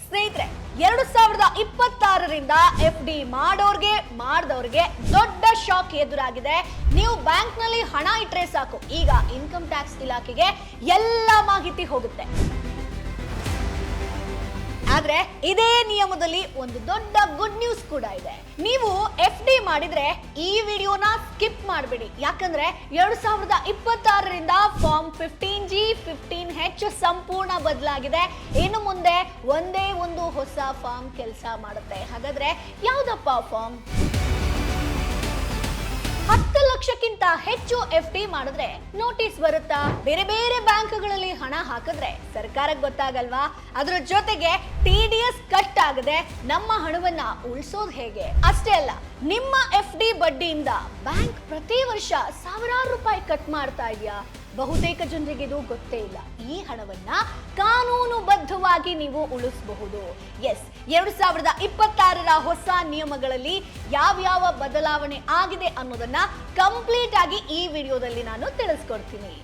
ಸ್ನೇಹಿತರೆ, 2026ರಿಂದ FD ಮಾಡೋರ್ಗೆ ಮಾಡದವ್ರಿಗೆ ದೊಡ್ಡ ಶಾಕ್ ಎದುರಾಗಿದೆ. ನೀವು ಬ್ಯಾಂಕ್ ನಲ್ಲಿ ಹಣ ಇಟ್ರೆ ಸಾಕು, ಈಗ ಇನ್ಕಮ್ ಟ್ಯಾಕ್ಸ್ ಇಲಾಖೆಗೆ ಎಲ್ಲ ಮಾಹಿತಿ ಹೋಗುತ್ತೆ. ಆದ್ರೆ ಇದೇ ನಿಯಮದಲ್ಲಿ ಒಂದು ದೊಡ್ಡ ಗುಡ್ ನ್ಯೂಸ್ ಕೂಡ ಇದೆ. ನೀವು FD ಮಾಡಿದ್ರೆ ಈ ವಿಡಿಯೋನ ಸ್ಕಿಪ್ ಮಾಡಬೇಡಿ. ಯಾಕಂದ್ರೆ 2026ರಿಂದ ಫಾರ್ಮ್ 15G 15H ಸಂಪೂರ್ಣ ಬದಲಾಗಿದೆ. ಇನ್ನು ಮುಂದೆ ಒಂದೇ ಒಂದು ಹೊಸ ಫಾರ್ಮ್ ಕೆಲಸ ಮಾಡುತ್ತೆ. ಹಾಗಾದ್ರೆ ಯಾವ್ದಪ್ಪ ಫಾರ್ಮ್? 10 ಲಕ್ಷಕ್ಕಿಂತ ಹೆಚ್ಚು FD ಮಾಡಿದ್ರೆ ನೋಟಿಸ್ ಬರುತ್ತಾ? ಬೇರೆ ಬೇರೆ ಬ್ಯಾಂಕ್ಗಳಲ್ಲಿ ಹಣ ಹಾಕಿದ್ರೆ ಸರ್ಕಾರಕ್ಕೆ ಗೊತ್ತಾಗಲ್ವಾ? ಅದರ ಜೊತೆಗೆ TDS ಕಟ್ ಆಗದೆ ನಮ್ಮ ಹಣವನ್ನ ಉಳಿಸೋದು ಹೇಗೆ? ಅಷ್ಟೇ ಅಲ್ಲ, ನಿಮ್ಮ FD ಬಡ್ಡಿಯಿಂದ ಬ್ಯಾಂಕ್ ಪ್ರತಿ ವರ್ಷ ಸಾವಿರಾರು ರೂಪಾಯಿ ಕಟ್ ಮಾಡ್ತಾ ಇದೆಯಾ? ಬಹುತೇಕ ಜನರಿಗೆ ಇದು ಗೊತ್ತೇ ಇಲ್ಲ. ಈ ಹಣವನ್ನ ಕಾನೂನುಬದ್ಧವಾಗಿ ನೀವು ಉಳಿಸಬಹುದು. ಎಸ್, 2026ರ ಹೊಸ ನಿಯಮಗಳಲ್ಲಿ ಯಾವ್ಯಾವ ಬದಲಾವಣೆ ಆಗಿದೆ ಅನ್ನೋದನ್ನ ಕಂಪ್ಲೀಟ್ ಆಗಿ ಈ ವಿಡಿಯೋದಲ್ಲಿ ನಾನು ತಿಳಿಸ್ಕೊಡ್ತೀನಿ.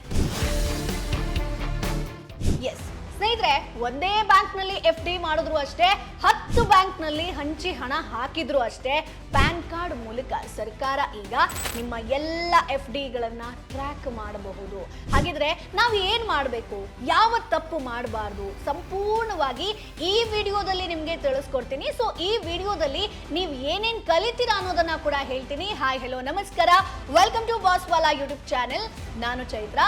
ಎಸ್ ಸ್ನೇಹಿತರೆ, ಒಂದೇ ಬ್ಯಾಂಕ್ ನಲ್ಲಿ FD ಮಾಡಿದ್ರು ಅಷ್ಟೇ, 10 ಬ್ಯಾಂಕ್ ನಲ್ಲಿ ಹಂಚಿ ಹಣ ಹಾಕಿದ್ರು ಅಷ್ಟೇ, ಪ್ಯಾನ್ ಕಾರ್ಡ್ ಮೂಲಕ ಸರ್ಕಾರ ಈಗ ನಿಮ್ಮ ಎಲ್ಲ FDಗಳನ್ನ ಟ್ರ್ಯಾಕ್ ಮಾಡಬಹುದು. ಹಾಗಿದ್ರೆ ನಾವು ಏನ್ ಮಾಡಬೇಕು, ಯಾವ ತಪ್ಪು ಮಾಡಬಾರ್ದು, ಸಂಪೂರ್ಣವಾಗಿ ಈ ವಿಡಿಯೋದಲ್ಲಿ ನಿಮ್ಗೆ ತಿಳಿಸ್ಕೊಡ್ತೀನಿ. ಸೊ ಈ ವಿಡಿಯೋದಲ್ಲಿ ನೀವು ಏನೇನ್ ಕಲಿತೀರಾ ಅನ್ನೋದನ್ನ ಕೂಡ ಹೇಳ್ತೀನಿ. ಹಾಯ್, ಹೆಲೋ, ನಮಸ್ಕಾರ, ವೆಲ್ಕಮ್ ಟು ಬಾಸ್ವಾಲಾ ಯೂಟ್ಯೂಬ್ ಚಾನೆಲ್. ನಾನು ಚೈತ್ರ.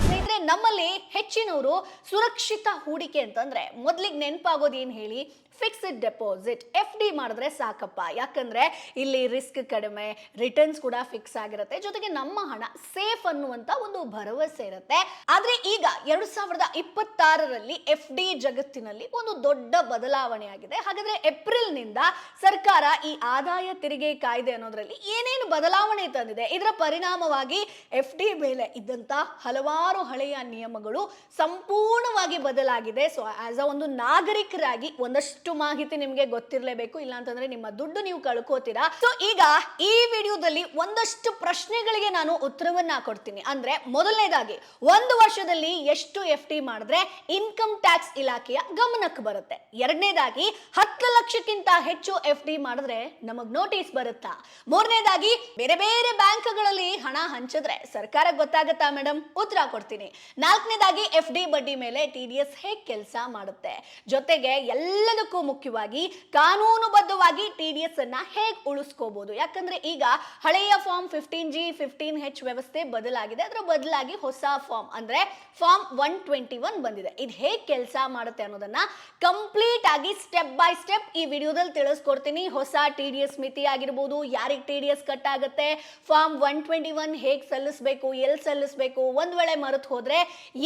ಸ್ನೇಹಿತರೆ, ನಮ್ಮಲ್ಲಿ ಹೆಚ್ಚಿನವರು ಸುರಕ್ಷಿತ ಹೂಡಿಕೆ ಅಂತಂದ್ರೆ ಮೊದಲಿಗೆ ನೆನಪಾಗೋದು ಏನ್ ಹೇಳಿ? Fixed deposit. FD ಮಾಡಿದ್ರೆ ಸಾಕಪ್ಪ, ಯಾಕಂದ್ರೆ ಇಲ್ಲಿ ರಿಸ್ಕ್ ಕಡಿಮೆ, ರಿಟರ್ನ್ಸ್ ಕೂಡ ಫಿಕ್ಸ್ ಆಗಿರುತ್ತೆ, ಜೊತೆಗೆ ನಮ್ಮ ಹಣ ಸೇಫ್ ಅನ್ನುವಂತ ಒಂದು ಭರವಸೆ ಇರುತ್ತೆ. ಆದ್ರೆ ಈಗ 2026ರಲ್ಲಿ FD ಜಗತ್ತಿನಲ್ಲಿ ಒಂದು ದೊಡ್ಡ ಬದಲಾವಣೆ ಆಗಿದೆ. ಹಾಗಾದ್ರೆ ಏಪ್ರಿಲ್ ನಿಂದ ಸರ್ಕಾರ ಈ ಆದಾಯ ತೆರಿಗೆ ಕಾಯ್ದೆ ಅನ್ನೋದ್ರಲ್ಲಿ ಏನೇನು ಬದಲಾವಣೆ ತಂದಿದೆ, ಇದರ ಪರಿಣಾಮವಾಗಿ FD ಮೇಲೆ ಇದ್ದಂತ ಹಲವಾರು ಹಳೆಯ ನಿಯಮಗಳು ಸಂಪೂರ್ಣವಾಗಿ ಬದಲಾಗಿದೆ. ಸೊ ಆಸ್ ಅ ಒಂದು ನಾಗರಿಕರಾಗಿ ಒಂದಷ್ಟು ಮಾಹಿತಿ ನಿಮ್ಗೆ ಗೊತ್ತಿರಲೇಬೇಕು, ಇಲ್ಲ ಅಂತಂದ್ರೆ ನಿಮ್ಮ ದುಡ್ಡು ನೀವು ಕಳ್ಕೋತೀರಾ. ಸೊ ಈಗ ಈ ವಿಡಿಯೋದಲ್ಲಿ ಒಂದಷ್ಟು ಪ್ರಶ್ನೆಗಳಿಗೆ ನಾನು ಉತ್ತರವನ್ನ ಕೊಡ್ತೀನಿ. ಅಂದ್ರೆ ಮೊದಲನೇದಾಗಿ, 1 ವರ್ಷದಲ್ಲಿ ಎಷ್ಟು FD ಮಾಡಿದ್ರೆ ಇನ್ಕಮ್ ಟ್ಯಾಕ್ಸ್ ಇಲಾಖೆಯ ಗಮನಕ್ಕೆ ಬರುತ್ತೆ? ಎರಡನೇದಾಗಿ, 10 ಲಕ್ಷಕ್ಕಿಂತ ಹೆಚ್ಚು FD ಮಾಡಿದ್ರೆ ನಮಗ್ ನೋಟಿಸ್ ಬರುತ್ತಾ? ಮೂರನೇದಾಗಿ, ಬೇರೆ ಬೇರೆ ಬ್ಯಾಂಕ್ಗಳಲ್ಲಿ ಹಣ ಹಂಚಿದ್ರೆ ಸರ್ಕಾರಕ್ಕೆ ಗೊತ್ತಾಗತ್ತಾ ಮೇಡಮ್? ಉತ್ತರ ಕೊಡ್ತೀನಿ. ನಾಲ್ಕನೇದಾಗಿ, FD ಬಡ್ಡಿ ಮೇಲೆ TDS ಹೇಗೆ ಕೆಲಸ ಮಾಡುತ್ತೆ? ಜೊತೆಗೆ ಎಲ್ಲದಕ್ಕೂ ಮುಖ್ಯವಾಗಿ ಕಾನೂನುಬದ್ಧವಾಗಿ TDS ಅನ್ನ ಹೇಗೆ ಉಳಿಸ್ಕೋಬಹುದು? ಯಾಕಂದ್ರೆ ಈಗ ಹಳೆಯ ಫಾರ್ಮ್ 15G 15H ವ್ಯವಸ್ಥೆ ಬದಲಾಗಿದೆ. ಅದರ ಬದಲಾಗಿ ಹೊಸ ಫಾರ್ಮ್ ಅಂದ್ರೆ ಫಾರ್ಮ್ 121 ಬಂದಿದೆ. ಇದು ಹೇಗೆ ಕೆಲಸ ಮಾಡುತ್ತೆ ಅನ್ನೋದನ್ನ ಕಂಪ್ಲೀಟ್ ಆಗಿ ಸ್ಟೆಪ್ ಬೈ ಸ್ಟೆಪ್ ಈ ವಿಡಿಯೋದಲ್ಲಿ ತಿಳಿಸ್ಕೊಡ್ತೀನಿ. ಹೊಸ TDS ಮಿತಿ ಆಗಿರ್ಬೋದು, ಯಾರಿಗೆ TDS ಕಟ್ ಆಗುತ್ತೆ, ಫಾರ್ಮ್ 121 ಹೇಗೆ ಸಲ್ಲಿಸಬೇಕು, ಎಲ್ಲಿ ಸಲ್ಲಿಸಬೇಕು, ಒಂದ್ ವೇಳೆ ಮರೆತು ಹೋದ್ರೆ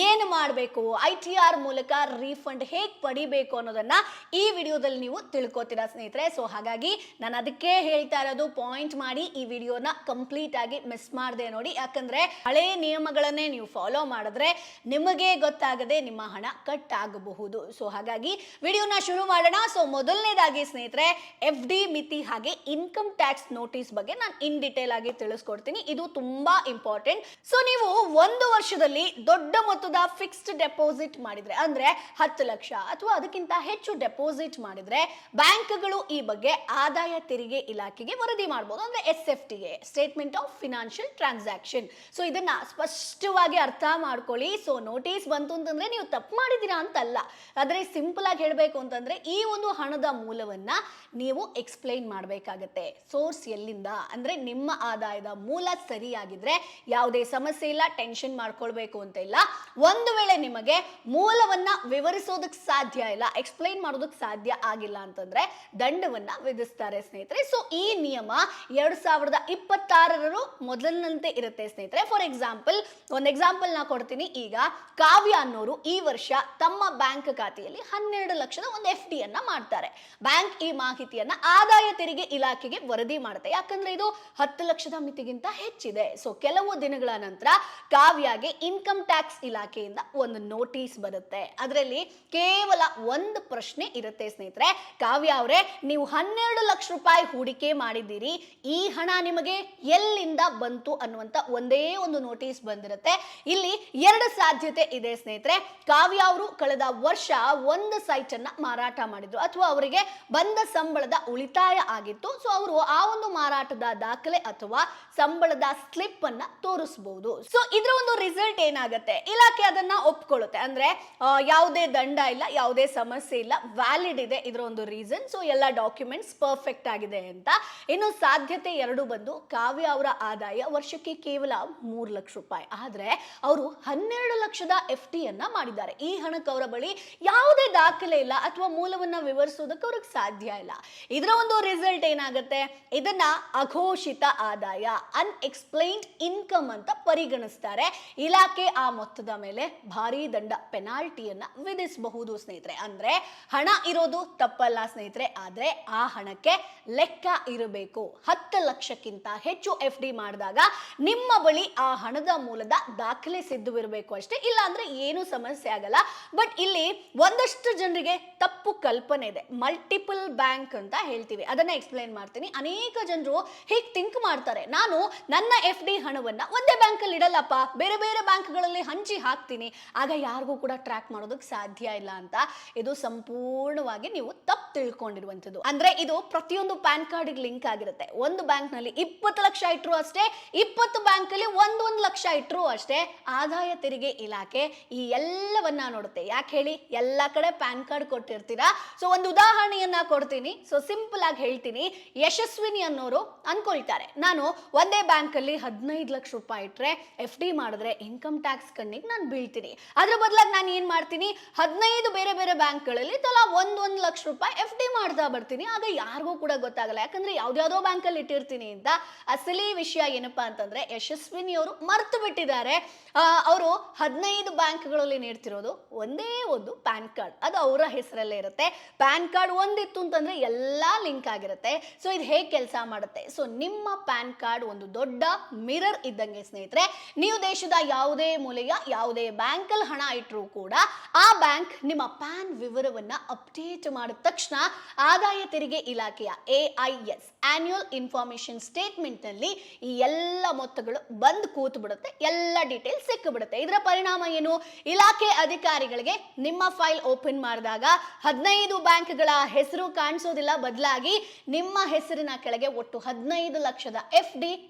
ಏನು ಮಾಡಬೇಕು, ITR ಮೂಲಕ ರೀಫಂಡ್ ಹೇಗೆ ಪಡಿಬೇಕು ಅನ್ನೋದನ್ನ ಈ ವಿಡಿಯೋದಲ್ಲಿ ನೀವು ತಿಳ್ಕೊತೀರಾ ಸ್ನೇಹಿತರೆ. ಸೊ ಹಾಗಾಗಿ ನಾನು ಅದಕ್ಕೆ ಹೇಳ್ತಾ ಇರೋದು, ಪಾಯಿಂಟ್ ಮಾಡಿ ಈ ವಿಡಿಯೋನ ಕಂಪ್ಲೀಟ್ ಆಗಿ ಮಿಸ್ ಮಾಡದೆ ನೋಡಿ. ಯಾಕಂದ್ರೆ ಹಳೆ ನಿಯಮಗಳನ್ನೇ ನೀವು ಫಾಲೋ ಮಾಡಿದ್ರೆ ನಿಮಗೆ ಗೊತ್ತಾಗದೆ ನಿಮ್ಮ ಹಣ ಕಟ್ ಆಗಬಹುದು. ಸೊ ಹಾಗಾಗಿ ವಿಡಿಯೋನ ಶುರು ಮಾಡೋಣ. ಸೊ ಮೊದಲನೇದಾಗಿ ಸ್ನೇಹಿತರೆ, FD ಮಿತಿ ಹಾಗೆ ಇನ್ಕಮ್ ಟ್ಯಾಕ್ಸ್ ನೋಟಿಸ್ ಬಗ್ಗೆ ನಾನು ಇನ್ ಡಿಟೇಲ್ ಆಗಿ ತಿಳಿಸ್ಕೊಡ್ತೀನಿ. ಇದು ತುಂಬಾ ಇಂಪಾರ್ಟೆಂಟ್. ಸೊ ನೀವು 1 ವರ್ಷದಲ್ಲಿ ದೊಡ್ಡ ಮೊತ್ತದ ಫಿಕ್ಸ್ಡ್ ಡೆಪಾಸಿಟ್ ಮಾಡಿದ್ರೆ, ಅಂದ್ರೆ 10 ಲಕ್ಷ ಅಥವಾ ಅದಕ್ಕಿಂತ ಹೆಚ್ಚು ಡೆಪಾಸಿಟ್ ಮಾಡಿದ್ರೆ ಬ್ಯಾಂಕ್ಗಳು ಈ ಬಗ್ಗೆ ಆದಾಯ ತೆರಿಗೆ ಇಲಾಖೆಗೆ ವರದಿ ಮಾಡಬಹುದು. ಅಂದ್ರೆ SFT ಗೆ, statement of financial transaction. So ಇದನ್ನ ಸ್ಪಷ್ಟವಾಗಿ ಅರ್ಥ ಮಾಡ್ಕೊಳ್ಳಿ. ಸೊ ನೋಟಿಸ್ ಬಂತು ಅಂತಂದ್ರೆ ನೀವು ತಪ್ಪು ಮಾಡಿದೀರಾ ಅಂತಲ್ಲ. ಆದ್ರೆ ಸಿಂಪಲ್ ಆಗಿ ಹೇಳ್ಬೇಕು ಅಂತಂದ್ರೆ ಈ ಒಂದು ಹಣದ ಮೂಲವನ್ನ ನೀವು ಎಕ್ಸ್ಪ್ಲೈನ್ ಮಾಡಬೇಕಾಗತ್ತೆ. ಸೋರ್ಸ್ ಎಲ್ಲಿಂದ, ಅಂದ್ರೆ ನಿಮ್ಮ ಆದಾಯದ ಮೂಲ ಸರಿಯಾಗಿದ್ರೆ ಯಾವುದೇ ಸಮಸ್ಯೆ ಇಲ್ಲ, ಟೆನ್ಷನ್ ಮಾಡ್ಕೊಳ್ಬೇಕು ಅಂತ ಇಲ್ಲ. ಒಂದು ವೇಳೆ ನಿಮಗೆ ಮೂಲವನ್ನ ವಿವರಿಸೋದಕ್ಕೆ ಸಾಧ್ಯ ಇಲ್ಲ, ಎಕ್ಸ್ಪ್ಲೈನ್ ಮಾಡೋದಕ್ಕೆ ಸಾಧ್ಯ ಆಗಿಲ್ಲ ಅಂತಂದ್ರೆ ದಂಡವನ್ನ ವಿಧಿಸ್ತಾರೆ ಸ್ನೇಹಿತರೆ. ಸೊ ಈ ನಿಯಮ 2026ರ ಮೊದಲಿನಂತೆ ಇರುತ್ತೆ ಸ್ನೇಹಿತರೆ. ಫಾರ್ ಎಕ್ಸಾಂಪಲ್, ಒಂದು ಎಕ್ಸಾಂಪಲ್ ನಾ ಕೊಡ್ತೀನಿ. ಈಗ ಕಾವ್ಯ ಅನ್ನೋರು ಈ ವರ್ಷ ತಮ್ಮ ಬ್ಯಾಂಕ್ ಖಾತೆಯಲ್ಲಿ 12 ಲಕ್ಷದ ಒಂದು FD ಅನ್ನ ಮಾಡ್ತಾರೆ. ಬ್ಯಾಂಕ್ ಈ ಮಾಹಿತಿಯನ್ನ ಆದಾಯ ತೆರಿಗೆ ಇಲಾಖೆಗೆ ವರದಿ ಮಾಡುತ್ತೆ. ಯಾಕಂದ್ರೆ ಇದು 10 ಲಕ್ಷದ ಮಿತಿಗಿಂತ ಹೆಚ್ಚಿದೆ. ಸೊ ಕೆಲವು ದಿನಗಳ ನಂತರ ಕಾವ್ಯಗೆ ಇನ್ಕಮ್ ಟ್ಯಾಕ್ಸ್ ಇಲಾಖೆಯಿಂದ ಒಂದು ನೋಟಿಸ್ ಬರುತ್ತೆ. ಅದರಲ್ಲಿ ಕೇವಲ ಒಂದು ಪ್ರಶ್ನೆ ಇರುತ್ತೆ ಹೇಳುತ್ತೆ ಸ್ನೇಹಿತರೆ, ಕಾವ್ಯ ಅವರೇ ನೀವು 12 ಲಕ್ಷ ರೂಪಾಯಿ ಹೂಡಿಕೆ ಮಾಡಿದ್ದೀರಿ, ಈ ಹಣ ನಿಮಗೆ ಎಲ್ಲಿಂದ ಬಂತು ಅನ್ನುವಂತ ಒಂದೇ ಒಂದು ನೋಟಿಸ್ ಬಂದಿರುತ್ತೆ. ಇಲ್ಲಿ 2 ಸಾಧ್ಯತೆ ಇದೆ ಸ್ನೇಹಿತರೆ. ಕಾವ್ಯ ಅವರು ಕಳೆದ ವರ್ಷ ಒಂದು ಸೈಟ್ ಅನ್ನ ಮಾರಾಟ ಮಾಡಿದ್ರು, ಅಥವಾ ಅವರಿಗೆ ಬಂದ ಸಂಬಳದ ಉಳಿತಾಯ ಆಗಿತ್ತು. ಸೊ ಅವರು ಆ ಒಂದು ಮಾರಾಟದ ದಾಖಲೆ ಅಥವಾ ಸಂಬಳದ ಸ್ಲಿಪ್ ಅನ್ನ ತೋರಿಸಬಹುದು. ಸೊ ಇದರ ಒಂದು ರಿಸಲ್ಟ್ ಏನಾಗುತ್ತೆ, ಇಲಾಖೆ ಅದನ್ನ ಒಪ್ಕೊಳ್ಳುತ್ತೆ. ಅಂದ್ರೆ ಯಾವುದೇ ದಂಡ ಇಲ್ಲ, ಯಾವುದೇ ಸಮಸ್ಯೆ ಇಲ್ಲ, ವ್ಯಾಲಿಡ್ ಇದೆ ಇದರ ಒಂದು ರೀಸನ್. ಸೊ ಎಲ್ಲ ಡಾಕ್ಯುಮೆಂಟ್ಸ್ ಪರ್ಫೆಕ್ಟ್ ಆಗಿದೆ ಅಂತ. ಇನ್ನು ಸಾಧ್ಯತೆ 2 ಬಂದು ಕಾವ್ಯ ಅವರ ಆದಾಯ ವರ್ಷಕ್ಕೆ ಕೇವಲ 3 ಲಕ್ಷ ರೂಪಾಯಿ, ಆದ್ರೆ ಅವರು 12 ಲಕ್ಷದ FD ಅನ್ನ ಮಾಡಿದ್ದಾರೆ. ಈ ಹಣಕ್ಕೆ ಅವರ ಬಳಿ ಯಾವುದೇ ದಾಖಲೆ ಇಲ್ಲ ಅಥವಾ ಮೂಲವನ್ನ ವಿವರಿಸೋದಕ್ಕೆ ಅವ್ರಿಗೆ ಸಾಧ್ಯ ಇಲ್ಲ. ಇದರ ಒಂದು ರಿಸಲ್ಟ್ ಏನಾಗುತ್ತೆ, ಇದನ್ನ ಅಘೋಷಿತ ಆದಾಯ, ಅನ್ಎಕ್ಸ್ಪ್ಲೈನ್ಡ್ ಇನ್ಕಮ್ ಅಂತ ಪರಿಗಣಿಸ್ತಾರೆ. ಇಲಾಖೆ ಆ ಮೊತ್ತದ ಮೇಲೆ ಭಾರಿ ದಂಡ, ಪೆನಾಲ್ಟಿಯನ್ನ ವಿಧಿಸಬಹುದು ಸ್ನೇಹಿತರೆ. ಅಂದ್ರೆ ಹಣ ಇರೋದು ತಪ್ಪಲ್ಲ ಸ್ನೇಹಿತರೆ, ಆದ್ರೆ ಆ ಹಣಕ್ಕೆ ಲೆಕ್ಕ ಇರಬೇಕು. 10 ಲಕ್ಷಕ್ಕಿಂತ ಹೆಚ್ಚು FD ಮಾಡಿದಾಗ ನಿಮ್ಮ ಬಳಿ ಆ ಹಣದ ಮೂಲದ ದಾಖಲೆ ಸಿದ್ಧವಿರಬೇಕು ಅಷ್ಟೇ, ಇಲ್ಲ ಅಂದ್ರೆ ಏನು ಸಮಸ್ಯೆ ಆಗಲ್ಲ. ಬಟ್ ಇಲ್ಲಿ ಒಂದಷ್ಟು ಜನರಿಗೆ ತಪ್ಪು ಕಲ್ಪನೆ ಇದೆ, ಮಲ್ಟಿಪಲ್ ಬ್ಯಾಂಕ್ ಅಂತ ಹೇಳ್ತೀವಿ, ಅದನ್ನ ಎಕ್ಸ್ಪ್ಲೈನ್ ಮಾಡ್ತೀನಿ. ಅನೇಕ ಜನರು ಹೀಗೆ ಥಿಂಕ್ ಮಾಡ್ತಾರೆ, ನಾನು ನನ್ನ FD ಹಣವನ್ನ ಒಂದೇ ಬ್ಯಾಂಕ್ ಅಲ್ಲಿ ಇಡಲ್ಲಪ್ಪ, ಬೇರೆ ಬೇರೆ ಬ್ಯಾಂಕ್ಗಳಲ್ಲಿ ಹಂಚಿ ಹಾಕ್ತೀನಿ, ಆಗ ಯಾರಿಗೂ ಕೂಡ ಟ್ರ್ಯಾಕ್ ಮಾಡೋದಕ್ಕೆ ಸಾಧ್ಯ ಇಲ್ಲ ಅಂತ. ಇದು ಸಂಪೂರ್ಣವಾಗಿ ನೀವು ತಪ್ಪು ತಿಳ್ಕೊಂಡಿರುವಂತದ್ದು. ಅಂದ್ರೆ ಇದು ಪ್ರತಿಯೊಂದು ಪ್ಯಾನ್ ಕಾರ್ಡ್ ಲಿಂಕ್ ಆಗಿರುತ್ತೆ. ಒಂದು ಬ್ಯಾಂಕ್ ನಲ್ಲಿ 20 ಲಕ್ಷ ಇಟ್ಟರು ಅಷ್ಟೇ, 20 ಬ್ಯಾಂಕ್ ಅಲ್ಲಿ 1 ಲಕ್ಷ ಇಟ್ಟರು ಅಷ್ಟೇ. ಆದಾಯ ತೆರಿಗೆ ಇಲಾಖೆ ಈ ಎಲ್ಲವನ್ನ ನೋಡುತ್ತೆ. ಯಾಕೆ ಹೇಳಿ, ಎಲ್ಲ ಕಡೆ ಪ್ಯಾನ್ ಕಾರ್ಡ್ ಕೊಟ್ಟಿರ್ತೀರಾ. ಸೊ ಒಂದು ಉದಾಹರಣೆಯನ್ನ ಕೊಡ್ತೀನಿ. ಸೊ ಸಿಂಪಲ್ ಆಗಿ ಹೇಳ್ತೀನಿ. ಯಶಸ್ವಿನಿ ಅನ್ನೋರು ಅನ್ಕೊಳ್ತಾರೆ, ನಾನು ಒಂದೇ ಬ್ಯಾಂಕ್ ಅಲ್ಲಿ 15 ಲಕ್ಷ ರೂಪಾಯಿ ಇಟ್ರೆ FD ಮಾಡಿದ್ರೆ ಇನ್ಕಮ್ ಟ್ಯಾಕ್ಸ್ ಕಣ್ಣಿಗೆ ನಾನು ಬೀಳ್ತೀನಿ. ಅದ್ರ ಬದಲಾಗಿ ನಾನು ಏನ್ ಮಾಡ್ತೀನಿ, 15 ಬೇರೆ ಬೇರೆ ಬ್ಯಾಂಕ್ಗಳಲ್ಲಿ ತಲಾ 1 ಲಕ್ಷ ರೂಪಾಯಿ FD ಮಾಡ್ತಾ ಬರ್ತೀನಿ. ಆಗ ಯಾರಿಗೂ ಕೂಡ ಗೊತ್ತಾಗಲ್ಲ, ಯಾಕಂದ್ರೆ ಯಾವ್ದಾವ್ದೋ ಬ್ಯಾಂಕ್ ಅಲ್ಲಿ ಇಟ್ಟಿರ್ತೀನಿ ಅಂತ. ಅಸಲಿ ವಿಷಯ ಏನಪ್ಪಾ ಅಂತಂದ್ರೆ, ಯಶಸ್ವಿನಿ ಅವರು ಮರ್ತು ಬಿಟ್ಟಿದ್ದಾರೆ, ಅವರು 15 ಬ್ಯಾಂಕ್ಗಳಲ್ಲಿ ನೀಡ್ತಿರೋದು ಒಂದೇ ಒಂದು ಪ್ಯಾನ್ ಕಾರ್ಡ್, ಅದು ಅವರ ಹೆಸರಲ್ಲೇ ಇರುತ್ತೆ. ಪ್ಯಾನ್ ಕಾರ್ಡ್ ಒಂದಿತ್ತು ಅಂತಂದ್ರೆ ಎಲ್ಲಾ ಲಿಂಕ್ ಆಗಿರುತ್ತೆ. ಸೊ ಇದು ಹೇಗೆ ಕೆಲಸ ಮಾಡುತ್ತೆ, ಸೊ ನಿಮ್ಮ ಪ್ಯಾನ್ ಕಾರ್ಡ್ ಒಂದು ದೊಡ್ಡ ಮಿರರ್ ಇದ್ದಂಗೆ ಸ್ನೇಹಿತರೆ. ನೀವು ದೇಶದ ಯಾವುದೇ ಮೂಲೆಯ ಯಾವುದೇ ಬ್ಯಾಂಕ್ ಅಲ್ಲಿ ಹಣ ಇಟ್ಟರೂ ಕೂಡ ಆ ಬ್ಯಾಂಕ್ ನಿಮ್ಮ ಪ್ಯಾನ್ ವಿವರವನ್ನ ಅಪ್ಡೇಟ್ ಮಾಡಿದ ತಕ್ಷಣ ಆದಾಯ ತೆರಿಗೆ ಇಲಾಖೆಯ AIS ಆನ್ಯುವಲ್ ಇನ್ಫಾರ್ಮೇಶನ್ ಸ್ಟೇಟ್ಮೆಂಟ್ ನಲ್ಲಿ ಈ ಎಲ್ಲ ಮೊತ್ತಗಳು ಬಂದು ಕೂತು ಬಿಡುತ್ತೆ, ಎಲ್ಲ ಡೀಟೇಲ್ಸ್ ಸಿಕ್ಕಿಬಿಡುತ್ತೆ. ಇದರ ಪರಿಣಾಮ ಏನು, ಇಲಾಖೆ ಅಧಿಕಾರಿಗಳಿಗೆ ನಿಮ್ಮ ಫೈಲ್ ಓಪನ್ ಮಾಡಿದಾಗ 15 ಬ್ಯಾಂಕ್ಗಳ ಹೆಸರು ಕಾಣಿಸೋದಿಲ್ಲ, ಬದಲಾಗಿ ನಿಮ್ಮ ಹೆಸರಿನ ಕೆಳಗೆ ಒಟ್ಟು 15 ಲಕ್ಷದ FD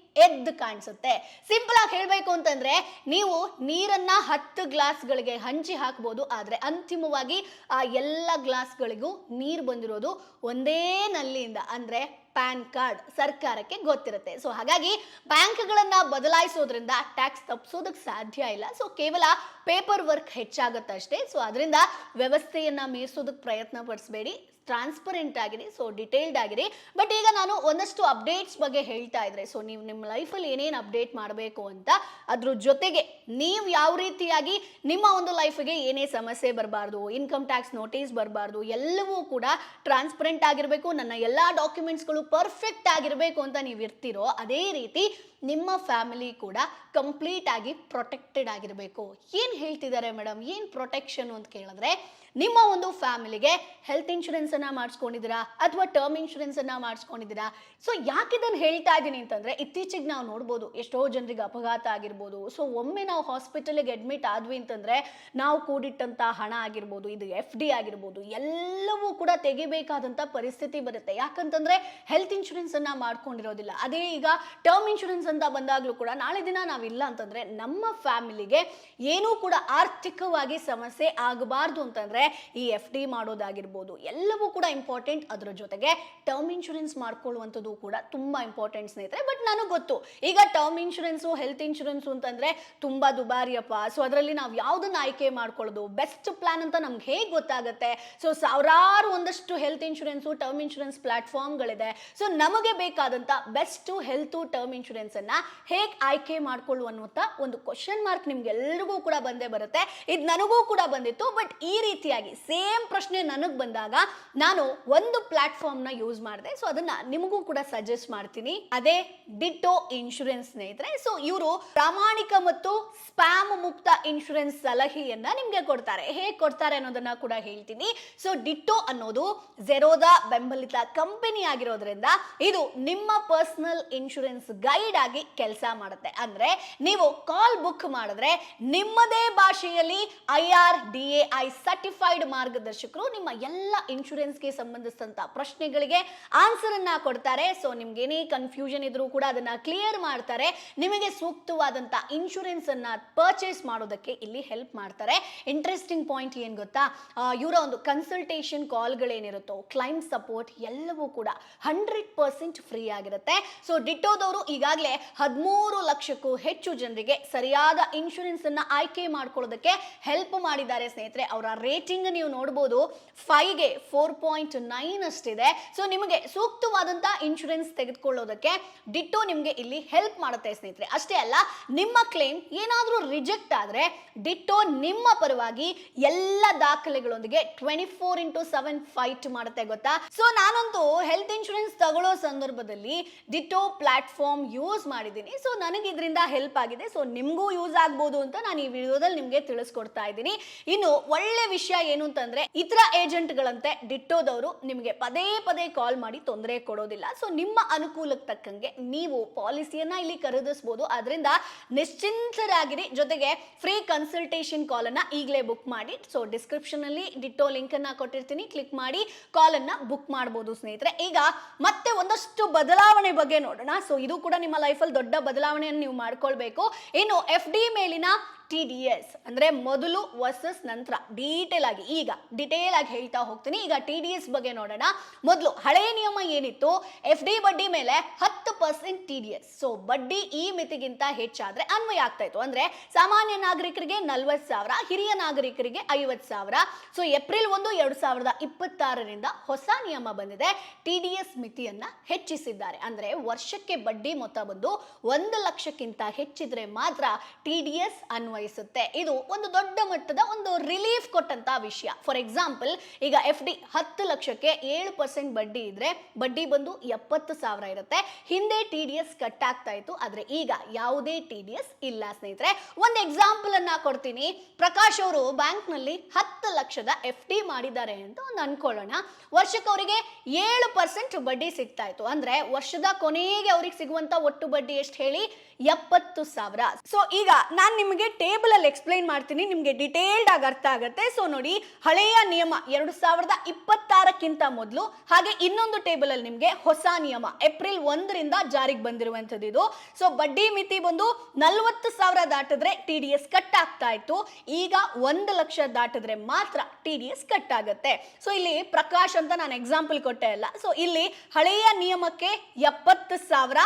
ಎದ್ದು ಕಾಣಿಸುತ್ತೆ. ಸಿಂಪಲ್ ಆಗಿ ಹೇಳಬೇಕು ಅಂತಂದ್ರೆ, ನೀವು ನೀರನ್ನ 10 ಗ್ಲಾಸ್ಗಳಿಗೆ ಹಂಚಿ ಹಾಕಬಹುದು, ಆದ್ರೆ ಅಂತಿಮವಾಗಿ ಆ ಎಲ್ಲ ಗ್ಲಾಸ್ಗಳಿಗೂ ನೀರು ಬಂದಿರೋದು ಒಂದೇ ನಲ್ಲಿಯಿಂದ, ಅಂದ್ರೆ ಪ್ಯಾನ್ ಕಾರ್ಡ್ ಸರ್ಕಾರಕ್ಕೆ ಗೊತ್ತಿರುತ್ತೆ. ಸೊ ಹಾಗಾಗಿ ಬ್ಯಾಂಕ್ಗಳನ್ನ ಬದಲಾಯಿಸೋದ್ರಿಂದ ಟ್ಯಾಕ್ಸ್ ತಪ್ಪಿಸೋದಕ್ಕೆ ಸಾಧ್ಯ ಇಲ್ಲ. ಸೊ ಕೇವಲ ಪೇಪರ್ ವರ್ಕ್ ಹೆಚ್ಚಾಗುತ್ತಷ್ಟೇ. ಸೊ ಅದರಿಂದ ವ್ಯವಸ್ಥೆಯನ್ನ ಮೀರಿಸೋದಕ್ಕೆ ಪ್ರಯತ್ನ ಪಡಿಸಬೇಡಿ, ಟ್ರಾನ್ಸ್ಪರೆಂಟ್ ಆಗಿರಿ, ಸೊ ಡಿಟೇಲ್ಡ್ ಆಗಿರಿ. ಬಟ್ ಈಗ ನಾನು ಒಂದಷ್ಟು ಅಪ್ಡೇಟ್ಸ್ ಬಗ್ಗೆ ಹೇಳ್ತಾ ಇದ್ರೆ, ಸೊ ನೀವು ನಿಮ್ಮ ಲೈಫಲ್ಲಿ ಏನೇನು ಅಪ್ಡೇಟ್ ಮಾಡಬೇಕು ಅಂತ, ಅದ್ರ ಜೊತೆಗೆ ನೀವು ಯಾವ ರೀತಿಯಾಗಿ ನಿಮ್ಮ ಒಂದು ಲೈಫಿಗೆ ಏನೇ ಸಮಸ್ಯೆ ಬರಬಾರ್ದು, ಇನ್ಕಮ್ ಟ್ಯಾಕ್ಸ್ ನೋಟಿಸ್ ಬರಬಾರ್ದು, ಎಲ್ಲವೂ ಕೂಡ ಟ್ರಾನ್ಸ್ಪರೆಂಟ್ ಆಗಿರಬೇಕು, ನನ್ನ ಎಲ್ಲ ಡಾಕ್ಯುಮೆಂಟ್ಸ್ಗಳು ಪರ್ಫೆಕ್ಟ್ ಆಗಿರಬೇಕು ಅಂತ ನೀವು ಇರ್ತೀರೋ, ಅದೇ ರೀತಿ ನಿಮ್ಮ ಫ್ಯಾಮಿಲಿ ಕೂಡ ಕಂಪ್ಲೀಟ್ ಆಗಿ ಪ್ರೊಟೆಕ್ಟೆಡ್ ಆಗಿರಬೇಕು. ಏನು ಹೇಳ್ತಿದ್ದಾರೆ ಮೇಡಮ್, ಏನು ಪ್ರೊಟೆಕ್ಷನ್ ಅಂತ ಕೇಳಿದ್ರೆ, ನಿಮ್ಮ ಒಂದು ಫ್ಯಾಮಿಲಿಗೆ ಹೆಲ್ತ್ ಇನ್ಶೂರೆನ್ಸ್ ಅನ್ನ ಮಾಡಿಸ್ಕೊಂಡಿದ್ದೀರಾ ಅಥವಾ ಟರ್ಮ್ ಇನ್ಶೂರೆನ್ಸ್ ಅನ್ನ ಮಾಡಿಸ್ಕೊಂಡಿದ್ದೀರಾ? ಸೊ ಯಾಕೆ ಇದನ್ನು ಹೇಳ್ತಾ ಇದ್ದೀನಿ ಅಂತಂದ್ರೆ, ಇತ್ತೀಚೆಗೆ ನಾವು ನೋಡ್ಬೋದು ಎಷ್ಟೋ ಜನರಿಗೆ ಅಪಘಾತ ಆಗಿರ್ಬೋದು. ಸೊ ಒಮ್ಮೆ ನಾವು ಹಾಸ್ಪಿಟಲ್ಗೆ ಅಡ್ಮಿಟ್ ಆದ್ವಿ ಅಂತಂದ್ರೆ ನಾವು ಕೂಡಿಟ್ಟಂತ ಹಣ ಆಗಿರ್ಬೋದು, ಇದು FD ಆಗಿರ್ಬೋದು, ಎಲ್ಲವೂ ಕೂಡ ತೆಗಿಬೇಕಾದಂತ ಪರಿಸ್ಥಿತಿ ಬರುತ್ತೆ. ಯಾಕಂತಂದ್ರೆ ಹೆಲ್ತ್ ಇನ್ಶೂರೆನ್ಸ್ ಅನ್ನ ಮಾಡ್ಕೊಂಡಿರೋದಿಲ್ಲ. ಅದೇ ಈಗ ಟರ್ಮ್ ಇನ್ಶೂರೆನ್ಸ್ ಅಂತ ಬಂದಾಗ್ಲೂ ಕೂಡ ನಾಳೆ ದಿನ ನಾವಿಲ್ಲ ಅಂತಂದ್ರೆ ನಮ್ಮ ಫ್ಯಾಮಿಲಿಗೆ ಏನೂ ಕೂಡ ಆರ್ಥಿಕವಾಗಿ ಸಮಸ್ಯೆ ಆಗಬಾರ್ದು ಅಂತಂದ್ರೆ ಈ FD ಮಾಡೋದಾಗಿರ್ಬೋದು ಎಲ್ಲವೂ ಕೂಡ ಇಂಪಾರ್ಟೆಂಟ್. ಅದರ ಜೊತೆಗೆ ಟರ್ಮ್ ಇನ್ಶೂರೆನ್ಸ್ ಮಾಡ್ಕೊಳ್ಳುವಂಥದ್ದು ಕೂಡ ತುಂಬಾ ಇಂಪಾರ್ಟೆಂಟ್ ಸ್ನೇಹಿತರೆ. ಬಟ್ ನನಗೆ ಗೊತ್ತು, ಈಗ ಟರ್ಮ್ ಇನ್ಶೂರೆನ್ಸು ಹೆಲ್ತ್ ಇನ್ಶೂರೆನ್ಸು ಅಂತಂದ್ರೆ ತುಂಬಾ ದುಬಾರಿಯಪ್ಪ. ಸೊ ಅದರಲ್ಲಿ ನಾವು ಯಾವ್ದನ್ನ ಆಯ್ಕೆ ಮಾಡ್ಕೊಳ್ಳೋದು ಬೆಸ್ಟ್ ಪ್ಲಾನ್ ಅಂತ ನಮ್ಗೆ ಹೇಗೆ ಗೊತ್ತಾಗುತ್ತೆ? ಸೊ ಸಾವಿರಾರು ಒಂದಷ್ಟು ಹೆಲ್ತ್ ಇನ್ಶೂರೆನ್ಸು ಟರ್ಮ್ ಇನ್ಶೂರೆನ್ಸ್ ಪ್ಲಾಟ್ಫಾರ್ಮ್ಗಳಿದೆ. ಸೊ ನಮಗೆ ಬೇಕಾದಂತ ಬೆಸ್ಟ್ ಹೆಲ್ತ್ ಟರ್ಮ್ ಇನ್ಶೂರೆನ್ಸ್ ಅನ್ನ ಹೇಗೆ ಆಯ್ಕೆ ಮಾಡ್ಕೊಳ್ಳು ಅನ್ನುವಂತ ಒಂದು ಕ್ವಶನ್ ಮಾರ್ಕ್ ನಿಮ್ಗೆಲ್ರಿಗೂ ಕೂಡ ಬಂದೇ ಬರುತ್ತೆ. ಇದು ನನಗೂ ಕೂಡ ಬಂದಿತ್ತು. ಬಟ್ ಈ ರೀತಿಯಾಗಿ ಸೇಮ್ ಪ್ರಶ್ನೆ ನನಗೆ ಬಂದಾಗ ನಾನು ಒಂದು ಪ್ಲಾಟ್ಫಾರ್ಮ್ ನ ಯೂಸ್ ಮಾಡಿದೆ. ಸೊ ಅದನ್ನ ನಿಮಗೂ ಕೂಡ ಸಜೆಸ್ಟ್ ಮಾಡ್ತೀನಿ. ಅದೇ ಡಿಟೋ ಇನ್ಶೂರೆನ್ಸ್ ಸ್ನೇಹಿತರೆ. ಸೊ ಇವರು ಪ್ರಾಮಾಣಿಕ ಮತ್ತು ಸ್ಪ್ಯಾಮ್ ಮುಕ್ತ ಇನ್ಶೂರೆನ್ಸ್ ಸಲಹೆಯನ್ನ ನಿಮ್ಗೆ ಕೊಡ್ತಾರೆ. ಹೇಗೆ ಕೊಡ್ತಾರೆ ಅನ್ನೋದನ್ನ ಕೂಡ ಹೇಳ್ತೀನಿ. ಸೊ ಡಿಟೋ ಅನ್ನೋದು ಝೆರೋದ ಬೆಂಬಲಿತ ಕಂಪನಿ ಆಗಿರೋದ್ರಿಂದ ಇದು ನಿಮ್ಮ ಪರ್ಸನಲ್ ಇನ್ಶೂರೆನ್ಸ್ ಗೈಡ್ ಆಗಿ ಕೆಲಸ ಮಾಡುತ್ತೆ. ಅಂದ್ರೆ ನೀವು ಕಾಲ್ ಬುಕ್ ಮಾಡಿದ್ರೆ ನಿಮ್ಮದೇ ಭಾಷೆಯಲ್ಲಿ IRDAI ಸರ್ಟಿಫೈಡ್ ಮಾರ್ಗದರ್ಶಕರು ನಿಮ್ಮ ಎಲ್ಲ ಇನ್ಶೂರೆನ್ಸ್ಗೆ ಸಂಬಂಧಿಸಿದಂತ ಪ್ರಶ್ನೆಗಳಿಗೆ ಆನ್ಸರ್ ಅನ್ನ ಕೊಡ್ತಾರೆ. ಸೊ ನಿಮ್ಗೆ ಏನೇ ಕನ್ಫ್ಯೂಷನ್ ಇದ್ರೂ ಕೂಡ ಅದನ್ನ ಕ್ಲಿಯರ್ ಮಾಡ್ತಾರೆ. ನಿಮಗೆ ಸೂಕ್ತವಾದಂತ ಇನ್ಶೂರೆನ್ಸ್ ಅನ್ನ ಪರ್ಚೇಸ್ ಮಾಡೋದಕ್ಕೆ ಇಲ್ಲಿ ಹೆಲ್ಪ್ ಮಾಡ್ತಾರೆ. ಇಂಟ್ರೆಸ್ಟಿಂಗ್ ಪಾಯಿಂಟ್ ಏನ್ ಗೊತ್ತಾ, ಇವರ ಒಂದು ಕನ್ಸಲ್ಟೇಷನ್ ಕಾಲ್ಗಳೇನಿರುತ್ತೋ ಕ್ಲೈಮ್ ಸಪೋರ್ಟ್ ಎಲ್ಲವೂ ಕೂಡ 100% ಫ್ರೀ ಆಗಿರುತ್ತೆ. ಸೊ ಡಿಟೋದವರು ಈಗಾಗಲೇ 13 ಲಕ್ಷಕ್ಕೂ ಹೆಚ್ಚು ಜನರಿಗೆ ಸರಿಯಾದ ಇನ್ಶೂರೆನ್ಸ್ ಅನ್ನ ಆಯ್ಕೆ ಮಾಡ್ಕೊಳ್ಳೋದಕ್ಕೆ ಹೆಲ್ಪ್ ಮಾಡಿದ್ದಾರೆ ಸ್ನೇಹಿತರೆ. ಅವರ ರೇಟಿಂಗ್ ನೀವು ನೋಡಬಹುದು 5ಗೆ 4.9 ಅಷ್ಟಿದೆ. ಸೊ ನಿಮಗೆ ಸೂಕ್ತವಾದಂತ ಇನ್ಶೂರೆನ್ಸ್ ತೆಗೆದುಕೊಳ್ಳೋದಕ್ಕೆ ಡಿಟೋ ನಿಮಗೆ ಇಲ್ಲಿ ಹೆಲ್ಪ್ ಮಾಡುತ್ತೆ ಸ್ನೇಹಿತರೆ. ಅಷ್ಟೇ ಅಲ್ಲ, ನಿಮ್ಮ ಕ್ಲೇಮ್ ಏನಾದರೂ ರಿಜೆಕ್ಟ್ ಆದ್ರೆ ಡಿಟೋ ನಿಮ್ಮ ಪರವಾಗಿ ಎಲ್ಲ ದಾಖಲೆಗಳೊಂದಿಗೆ 24/7 ಫೈಟ್ ಮಾಡುತ್ತೆ ಗೊತ್ತಾ. ಸೊ ನಾನಂತೂ ಹೆಲ್ತ್ ಇನ್ಶೂರೆನ್ಸ್ ತಗೊಳ್ಳೋ ಸಂದರ್ಭದಲ್ಲಿ ಡಿಟೋ ಪ್ಲಾಟ್ಫಾರ್ಮ್ ಯೂಸ್ ಮಾಡಿದ್ದೀನಿ. ಸೊ ನನಗೆ ಇದರಿಂದ ಹೆಲ್ಪ್ ಆಗಿದೆ. ಸೊ ನಿಮಗೂ ಯೂಸ್ ಆಗ್ಬೋದು ಅಂತ ನಾನು ಈ ವಿಡಿಯೋದಲ್ಲಿ ನಿಮಗೆ ತಿಳಿಸ್ಕೊಡ್ತಾ ಇದ್ದೀನಿ. ಇನ್ನು ಒಳ್ಳೆ ವಿಷಯ ಏನು ಅಂತಂದ್ರೆ, ಇತರ ಏಜೆಂಟ್ಗಳಂತೆ ಡಿಟೋದವರು ನಿಮಗೆ ಪದೇ ಪದೇ ಕಾಲ್ ಮಾಡಿ ತೊಂದರೆ ಕೊಡೋದಿಲ್ಲ. ಸೊ ನಿಮ್ಮ ಅನುಕೂಲಕ್ಕೆ ತಕ್ಕಂಗೆ ನೀವು ಪಾಲಿಸಿಯನ್ನ ಇಲ್ಲಿ ಖರೀದಿಸಬಹುದು. ಅದರಿಂದ ನಿಶ್ಚಿಂತರಾಗಿರಿ. ಜೊತೆಗೆ ಫ್ರೀ ಕನ್ಸಲ್ಟೇಷನ್ ಕಾಲ್ ಅನ್ನ ಈಗಲೇ ಬುಕ್ ಮಾಡಿ. ಸೊ ಡಿಸ್ಕ್ರಿಪ್ಷನ್ ಅಲ್ಲಿ ಡಿಟೋ ಲಿಂಕ್ ಅನ್ನ ಕೊಟ್ಟಿರ್ತೀನಿ, ಕ್ಲಿಕ್ ಮಾಡಿ ಕಾಲ್ ಅನ್ನ ಬುಕ್ ಮಾಡಬಹುದು ಸ್ನೇಹಿತರೆ. ಈಗ ಮತ್ತೆ ಒಂದಷ್ಟು ಬದಲಾವಣೆ ಬಗ್ಗೆ ನೋಡೋಣ. ಸೊ ಇದು ಕೂಡ ನಿಮ್ಮ ಲೈಫಲ್ಲಿ ದೊಡ್ಡ ಬದಲಾವಣೆಯನ್ನು ನೀವು ಮಾಡ್ಕೊಳ್ಬೇಕು. ಇನ್ನು FD ಮೇಲಿನ TDS ಅಂದ್ರೆ ಮೊದಲು ವರ್ಸಸ್ ನಂತರ ಡೀಟೇಲ್ ಆಗಿ ಹೇಳ್ತಾ ಹೋಗ್ತೀನಿ. ಈಗ TDS ಬಗ್ಗೆ ನೋಡೋಣ. ಮೊದಲು ಹಳೆಯ ನಿಯಮ ಏನಿತ್ತು, FD ಬಡ್ಡಿ ಮೇಲೆ 10% TDS. ಸೊ ಬಡ್ಡಿ ಈ ಮಿತಿಗಿಂತ ಹೆಚ್ಚಾದ್ರೆ ಅನ್ವಯ ಆಗ್ತಾ ಇತ್ತು. ಅಂದ್ರೆ ಸಾಮಾನ್ಯ ನಾಗರಿಕರಿಗೆ 40,000, ಹಿರಿಯ ನಾಗರಿಕರಿಗೆ 50,000. ಸೊ ಏಪ್ರಿಲ್ 1, 2026ರಿಂದ ಹೊಸ ನಿಯಮ ಬಂದಿದೆ. TDS ಮಿತಿಯನ್ನ ಹೆಚ್ಚಿಸಿದ್ದಾರೆ. ಅಂದ್ರೆ ವರ್ಷಕ್ಕೆ ಬಡ್ಡಿ ಮೊತ್ತ ಬಂದು 1 ಲಕ್ಷಕ್ಕಿಂತ ಹೆಚ್ಚಿದ್ರೆ ಮಾತ್ರ TDS ಅನ್ವಯಿಸುತ್ತೆ. ಇದು ಒಂದು ದೊಡ್ಡ ಮಟ್ಟದ ಒಂದು ರಿಲೀಫ್ ಕೊಟ್ಟಂತ ವಿಷಯ. ಫಾರ್ ಎಕ್ಸಾಂಪಲ್, ಈಗ FD 10 ಲಕ್ಷಕ್ಕೆ 7% ಬಡ್ಡಿ ಇದ್ರೆ ಬಡ್ಡಿ ಬಂದು 70,000 ಇರುತ್ತೆ. ಹಿಂದೆ TDS ಕಟ್ ಆಗ್ತಾ ಇತ್ತು, ಆದ್ರೆ ಈಗ ಯಾವುದೇ TDS ಇಲ್ಲ ಸ್ನೇಹಿತರೆ. ಒಂದು ಎಕ್ಸಾಂಪಲ್ ಅನ್ನ ಕೊಡ್ತೀನಿ. ಪ್ರಕಾಶ್ ಅವರು ಬ್ಯಾಂಕ್ ನಲ್ಲಿ 10 ಲಕ್ಷದ FD ಮಾಡಿದ್ದಾರೆ ಅಂತ ಒಂದು ಅನ್ಕೊಳ್ಳೋಣ. ವರ್ಷಕ್ಕೆ ಅವರಿಗೆ 7% ಬಡ್ಡಿ ಸಿಗ್ತಾ ಇತ್ತು. ಅಂದ್ರೆ ವರ್ಷದ ಕೊನೆಗೆ ಅವ್ರಿಗೆ ಸಿಗುವಂತ ಒಟ್ಟು ಬಡ್ಡಿ ಎಷ್ಟು ಹೇಳಿ, 70,000. ಸೊ ಈಗ ನಾನು ನಿಮಗೆ ಟೇಬಲ್ ಅಲ್ಲಿ ಎಕ್ಸ್ಪ್ಲೈನ್ ಮಾಡ್ತೀನಿ, ನಿಮಗೆ ಡಿಟೇಲ್ಡ್ ಆಗಿ ಅರ್ಥ ಆಗುತ್ತೆ. ಸೊ ನೋಡಿ, ಹಳೆಯ ನಿಯಮ 2026ಕ್ಕಿಂತ ಮೊದಲು, ಹಾಗೆ ಇನ್ನೊಂದು ಟೇಬಲ್ ಅಲ್ಲಿ ನಿಮಗೆ ಹೊಸ ನಿಯಮ ಏಪ್ರಿಲ್ 1ರಿಂದ ಜಾರಿಗೆ ಬಂದಿರುವಂತದ್ದು ಇದು. ಸೊ ಬಡ್ಡಿ ಮಿತಿ ಬಂದು 40,000 ದಾಟಿದ್ರೆ TDS ಕಟ್ ಆಗ್ತಾ ಇತ್ತು. ಈಗ 1 ಲಕ್ಷ ದಾಟಿದ್ರೆ ಮಾತ್ರ TDS ಕಟ್ ಆಗುತ್ತೆ. ಸೊ ಇಲ್ಲಿ ಪ್ರಕಾಶ್ ಅಂತ ನಾನು ಎಕ್ಸಾಂಪಲ್ ಕೊಟ್ಟೆ ಅಲ್ಲ. ಸೊ ಇಲ್ಲಿ ಹಳೆಯ ನಿಯಮಕ್ಕೆ 70,000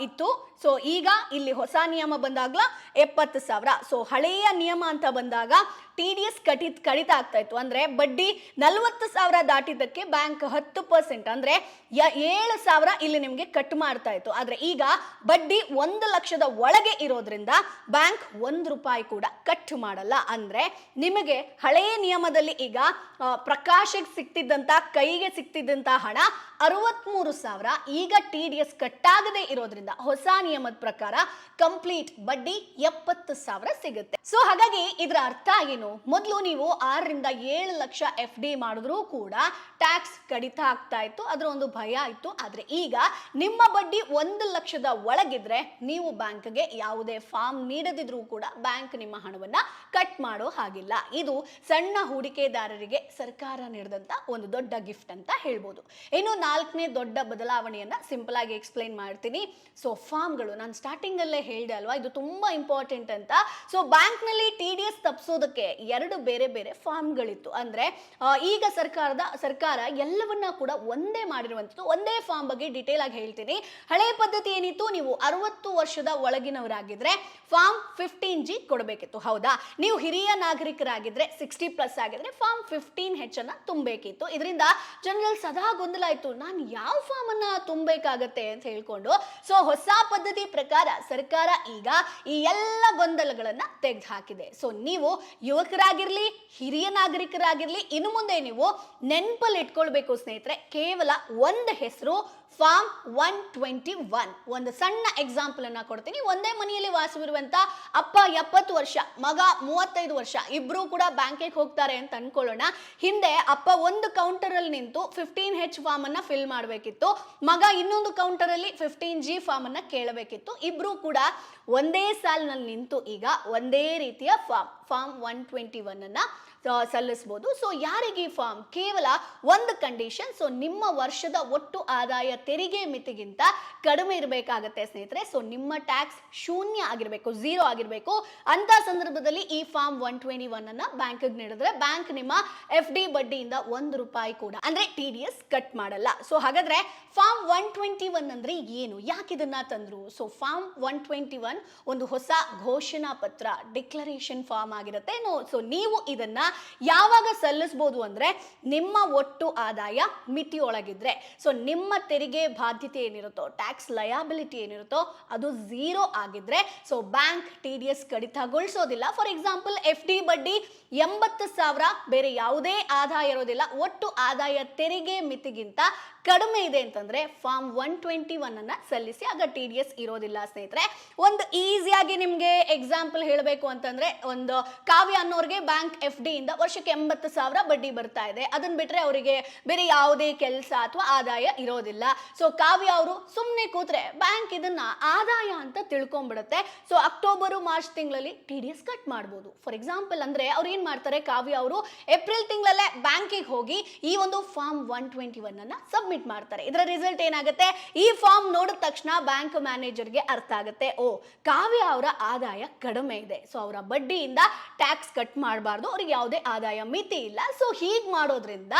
ಇತ್ತು. ಸೊ ಈಗ ಇಲ್ಲಿ ಹೊಸ ನಿಯಮ ಬಂದಾಗ್ಲ 70,000. ಸೊ ಹಳೆಯ ನಿಯಮ ಅಂತ ಬಂದಾಗ TDS ಕಡಿತ ಆಗ್ತಾ ಇತ್ತು. ಅಂದ್ರೆ ಬಡ್ಡಿ 40,000 ದಾಟಿದ್ದಕ್ಕೆ ಬ್ಯಾಂಕ್ 10% ಅಂದ್ರೆ 7,000 ಇಲ್ಲಿ ನಿಮ್ಗೆ ಕಟ್ ಮಾಡ್ತಾ ಇತ್ತು. ಆದ್ರೆ ಈಗ ಬಡ್ಡಿ 1 ಲಕ್ಷದ ಒಳಗೆ ಇರೋದ್ರಿಂದ ಬ್ಯಾಂಕ್ 1 ರೂಪಾಯಿ ಕೂಡ ಕಟ್ ಮಾಡಲ್ಲ. ಅಂದ್ರೆ ನಿಮಗೆ ಹಳೆಯ ನಿಯಮದಲ್ಲಿ ಈಗ ಪ್ರಕಾಶಕ್ಕೆ ಸಿಕ್ತಿದ್ದಂತ ಕೈಗೆ ಸಿಕ್ತಿದ್ದಂತ ಹಣ 63,000. ಈಗ TDS ಕಟ್ಟಾಗದೆ ಇರೋದ್ರಿಂದ ಹೊಸ ನಿಯಮದ ಪ್ರಕಾರ ಕಂಪ್ಲೀಟ್ ಬಡ್ಡಿ 70,000 ಸಿಗುತ್ತೆ. ಸೊ ಹಾಗಾಗಿ ಇದರ ಅರ್ಥ ಏನು, ಮೊದಲು ನೀವು 6ರಿಂದ 7 ಲಕ್ಷ FD ಮಾಡಿದ್ರೂ ಕೂಡ ಟ್ಯಾಕ್ಸ್ ಕಡಿತ ಆಗ್ತಾ ಇತ್ತು, ಅದರ ಒಂದು ಭಯ ಇತ್ತು. ಆದ್ರೆ ಈಗ ನಿಮ್ಮ ಬಡ್ಡಿ 1 ಲಕ್ಷದ ಒಳಗಿದ್ರೆ ನೀವು ಬ್ಯಾಂಕ್ಗೆ ಯಾವುದೇ ಫಾರ್ಮ್ ನೀಡದಿದ್ರೂ ಕೂಡ ಬ್ಯಾಂಕ್ ನಿಮ್ಮ ಹಣವನ್ನ ಕಟ್ ಮಾಡೋ ಹಾಗಿಲ್ಲ. ಇದು ಸಣ್ಣ ಹೂಡಿಕೆದಾರರಿಗೆ ಸರ್ಕಾರ ನೀಡಿದಂತ ಒಂದು ದೊಡ್ಡ ಗಿಫ್ಟ್ ಅಂತ ಹೇಳ್ಬೋದು. ಇನ್ನು 4ನೇ ದೊಡ್ಡ ಬದಲಾವಣೆಯನ್ನ ಸಿಂಪಲ್ ಆಗಿ ಎಕ್ಸ್ಪ್ಲೈನ್ ಮಾಡ್ತೀನಿ. ಸೊ ಫಾರ್ಮ್ಗಳು ನಾನು ಸ್ಟಾರ್ಟಿಂಗ್ ಅಲ್ಲೇ ಹೇಳಿದೆ ಅಲ್ವಾ, ಇದು ತುಂಬಾ ಇಂಪಾರ್ಟೆಂಟ್ ಅಂತ. ಸೊ ಬ್ಯಾಂಕ್ ನಲ್ಲಿ TDS ತಪ್ಪಿಸೋದಕ್ಕೆ ಎರಡು ಬೇರೆ ಬೇರೆ ಫಾರ್ಮ್ಗಳಿತ್ತು. ಅಂದ್ರೆ ಈಗ ಸರ್ಕಾರ ಎಲ್ಲವನ್ನ ಕೂಡ ಒಂದೇ ಮಾಡಿರುವಂಥದ್ದು. ಒಂದೇ ಫಾರ್ಮ್ ಬಗ್ಗೆ ಡಿಟೇಲ್ ಆಗಿ ಹೇಳ್ತೀನಿ. ಹಳೆ ಪದ್ಧತಿ ಏನಿತ್ತು, ನೀವು 60 ವರ್ಷದ ಒಳಗಿನವರಾಗಿದ್ರೆ ಫಾರ್ಮ್ 15G ಕೊಡಬೇಕಿತ್ತು. ಹೌದಾ? ನೀವು ಹಿರಿಯ ನಾಗರಿಕರಾಗಿದ್ರೆ 60+ ಆಗಿದ್ರೆ ಫಾರ್ಮ್ 15H ಅನ್ನ ತುಂಬಬೇಕಿತ್ತು. ಇದರಿಂದ ಜನರಲ್ಲಿ ಸದಾ ಗೊಂದಲ ಆಯ್ತು, ನಾನು ಯಾವ ಫಾರ್ಮ್ ಅನ್ನ ತುಂಬಬೇಕಾಗತ್ತೆ ಅಂತ ಹೇಳ್ಕೊಂಡು. ಸೊ ಹೊಸ ಪದ್ಧತಿ ಪ್ರಕಾರ ಸರ್ಕಾರ ಈಗ ಈ ಎಲ್ಲ ಗೊಂದಲಗಳನ್ನ ತೆಗೆದು ಹಾಕಿದೆ. ಸೊ ನೀವು ಯುವಕರಾಗಿರ್ಲಿ, ಹಿರಿಯ ನಾಗರಿಕರಾಗಿರ್ಲಿ, ಇನ್ನು ಮುಂದೆ ನೀವು ನೆನಪಲ್ಲಿ ಇಟ್ಕೊಳ್ಬೇಕು ಸ್ನೇಹಿತರೆ, ಕೇವಲ ಒಂದು ಹೆಸರು ಫಾರ್ಮ್ 121. ಒಂದು ಸಣ್ಣ ಎಕ್ಸಾಂಪಲ್ ಅನ್ನ ಕೊಡ್ತೀನಿ. ಒಂದೇ ಮನೆಯಲ್ಲಿ ವಾಸವಿರುವಂತ ಅಪ್ಪ 70 ವರ್ಷ, ಮಗ 35 ವರ್ಷ, ಇಬ್ರು ಕೂಡ ಬ್ಯಾಂಕಿಗೆ ಹೋಗ್ತಾರೆ ಅಂತ ಅನ್ಕೊಳ್ಳೋಣ. ಹಿಂದೆ ಅಪ್ಪ ಒಂದು ಕೌಂಟರ್ ಅಲ್ಲಿ ನಿಂತು 15H ಫಾರ್ಮ್ ಅನ್ನ ಫಿಲ್ ಮಾಡಬೇಕಿತ್ತು, ಮಗ ಇನ್ನೊಂದು ಕೌಂಟರ್ ಅಲ್ಲಿ 15G ಫಾರ್ಮ್ ಅನ್ನ ಕೇಳಬೇಕಿತ್ತು. ಇಬ್ರು ಕೂಡ ಒಂದೇ ಸಾಲಿನಲ್ಲಿ ನಿಂತು ಈಗ ಒಂದೇ ರೀತಿಯ ಫಾರ್ಮ್ 121 ಅನ್ನ ಸಲ್ಲಿಸಬಹುದು. ಸೊ ಯಾರಿಗೆ ಈ ಫಾರ್ಮ್? ಕೇವಲ ಒಂದು ಕಂಡೀಷನ್. ಸೊ ನಿಮ್ಮ ವರ್ಷದ ಒಟ್ಟು ಆದಾಯ ತೆರಿಗೆ ಮಿತಿಗಿಂತ ಕಡಿಮೆ ಇರಬೇಕಾಗತ್ತೆ ಸ್ನೇಹಿತರೆ. ಸೊ ನಿಮ್ಮ ಟ್ಯಾಕ್ಸ್ ಶೂನ್ಯ ಆಗಿರಬೇಕು, 0 ಆಗಿರಬೇಕು. ಅಂತ ಸಂದರ್ಭದಲ್ಲಿ ಈ ಫಾರ್ಮ್ 121 ಅನ್ನ ಬ್ಯಾಂಕ್ಗೆ ನೀಡಿದ್ರೆ ಬ್ಯಾಂಕ್ ನಿಮ್ಮ FD ಬಡ್ಡಿಯಿಂದ ₹1 ಕೂಡ ಅಂದ್ರೆ TDS ಕಟ್ ಮಾಡಲ್ಲ. ಸೊ ಹಾಗಾದ್ರೆ ಫಾರ್ಮ್ 121 ಅಂದ್ರೆ ಏನು, ಯಾಕೆ ಇದನ್ನ ತಂದ್ರು? ಸೊ ಫಾರ್ಮ್ 121 ಒಂದು ಹೊಸ ಘೋಷಣಾ ಪತ್ರ, ಡಿಕ್ಲರೇಷನ್ ಫಾರ್ಮ್ ಆಗಿರುತ್ತೆ. ಸೊ ನೀವು ಇದನ್ನ ಯಾವಾಗ ಸಲ್ಲಿಸಬಹುದು ಅಂದ್ರೆ ನಿಮ್ಮ ಒಟ್ಟು ಆದಾಯ ಮಿತಿಯೊಳಗಿದ್ರೆ. ಸೊ ನಿಮ್ಮ ತೆರಿಗೆ ಬಾಧ್ಯತೆ ಏನಿರುತ್ತೋ, ಟ್ಯಾಕ್ಸ್ ಲಯಾಬಿಲಿಟಿ ಏನಿರುತ್ತೋ ಅದು 0 ಆಗಿದ್ರೆ ಸೊ ಬ್ಯಾಂಕ್ TDS ಕಡಿತಗೊಳಿಸೋದಿಲ್ಲ. ಫಾರ್ ಎಕ್ಸಾಂಪಲ್ FD ಬಡ್ಡಿ 80,000, ಬೇರೆ ಯಾವುದೇ ಆದಾಯ ಇರೋದಿಲ್ಲ, ಒಟ್ಟು ಆದಾಯ ತೆರಿಗೆ ಮಿತಿಗಿಂತ ಕಡಿಮೆ ಇದೆ ಅಂತಂದ್ರೆ ಫಾರ್ಮ್ 121 ಅನ್ನ ಸಲ್ಲಿಸಿ, ಆಗ TDS ಇರೋದಿಲ್ಲ ಸ್ನೇಹಿತರೆ. ಒಂದು ಈಸಿಯಾಗಿ ನಿಮ್ಗೆ ಎಕ್ಸಾಂಪಲ್ ಹೇಳಬೇಕು ಅಂತಂದ್ರೆ, ಒಂದು ಕಾವ್ಯ ಅನ್ನೋರ್ಗೆ ಬ್ಯಾಂಕ್ FD ಇಂದ ವರ್ಷಕ್ಕೆ 80,000 ಬಡ್ಡಿ ಬರ್ತಾ ಇದೆ. ಅದನ್ನ ಬಿಟ್ರೆ ಅವರಿಗೆ ಬೇರೆ ಯಾವುದೇ ಕೆಲಸ ಅಥವಾ ಆದಾಯ ಇರೋದಿಲ್ಲ. ಸೊ ಕಾವ್ಯ ಅವರು ಸುಮ್ಮನೆ ಕೂತ್ರೆ ಬ್ಯಾಂಕ್ ಇದನ್ನ ಆದಾಯ ಅಂತ ತಿಳ್ಕೊಂಡ್ಬಿಡುತ್ತೆ. ಸೊ ಅಕ್ಟೋಬರ್ ಮಾರ್ಚ್ ತಿಂಗಳಲ್ಲಿ TDS ಕಟ್ ಮಾಡಬಹುದು. ಫಾರ್ ಎಕ್ಸಾಂಪಲ್ ಅಂದ್ರೆ ಅವ್ರು ಏನ್ ಮಾಡ್ತಾರೆ, ಕಾವ್ಯ ಅವರು ಏಪ್ರಿಲ್ ತಿಂಗಳಲ್ಲೇ ಬ್ಯಾಂಕಿಗೆ ಹೋಗಿ ಈ ಒಂದು ಫಾರ್ಮ್ 121 ಅನ್ನ ಸಬ್ಮಿಟ್ ಮಾಡ್ತಾರೆ. ಇದರ ರಿಸಲ್ಟ್ ಏನಾಗುತ್ತೆ, ಈ ಫಾರ್ಮ್ ನೋಡಿದ ತಕ್ಷಣ ಬ್ಯಾಂಕ್ ಮ್ಯಾನೇಜರ್ಗೆ ಅರ್ಥ ಆಗುತ್ತೆ, ಓ ಕಾವ್ಯ ಅವರ ಆದಾಯ ಕಡಿಮೆ ಇದೆ, ಸೊ ಅವರ ಬಡ್ಡಿಯಿಂದ ಟ್ಯಾಕ್ಸ್ ಕಟ್ ಮಾಡಬಾರ್ದು, ಅವ್ರಿಗೆ ಯಾವುದೇ ಆದಾಯ ಮಿತಿ ಇಲ್ಲ. ಸೊ ಹೀಗೆ ಮಾಡೋದ್ರಿಂದ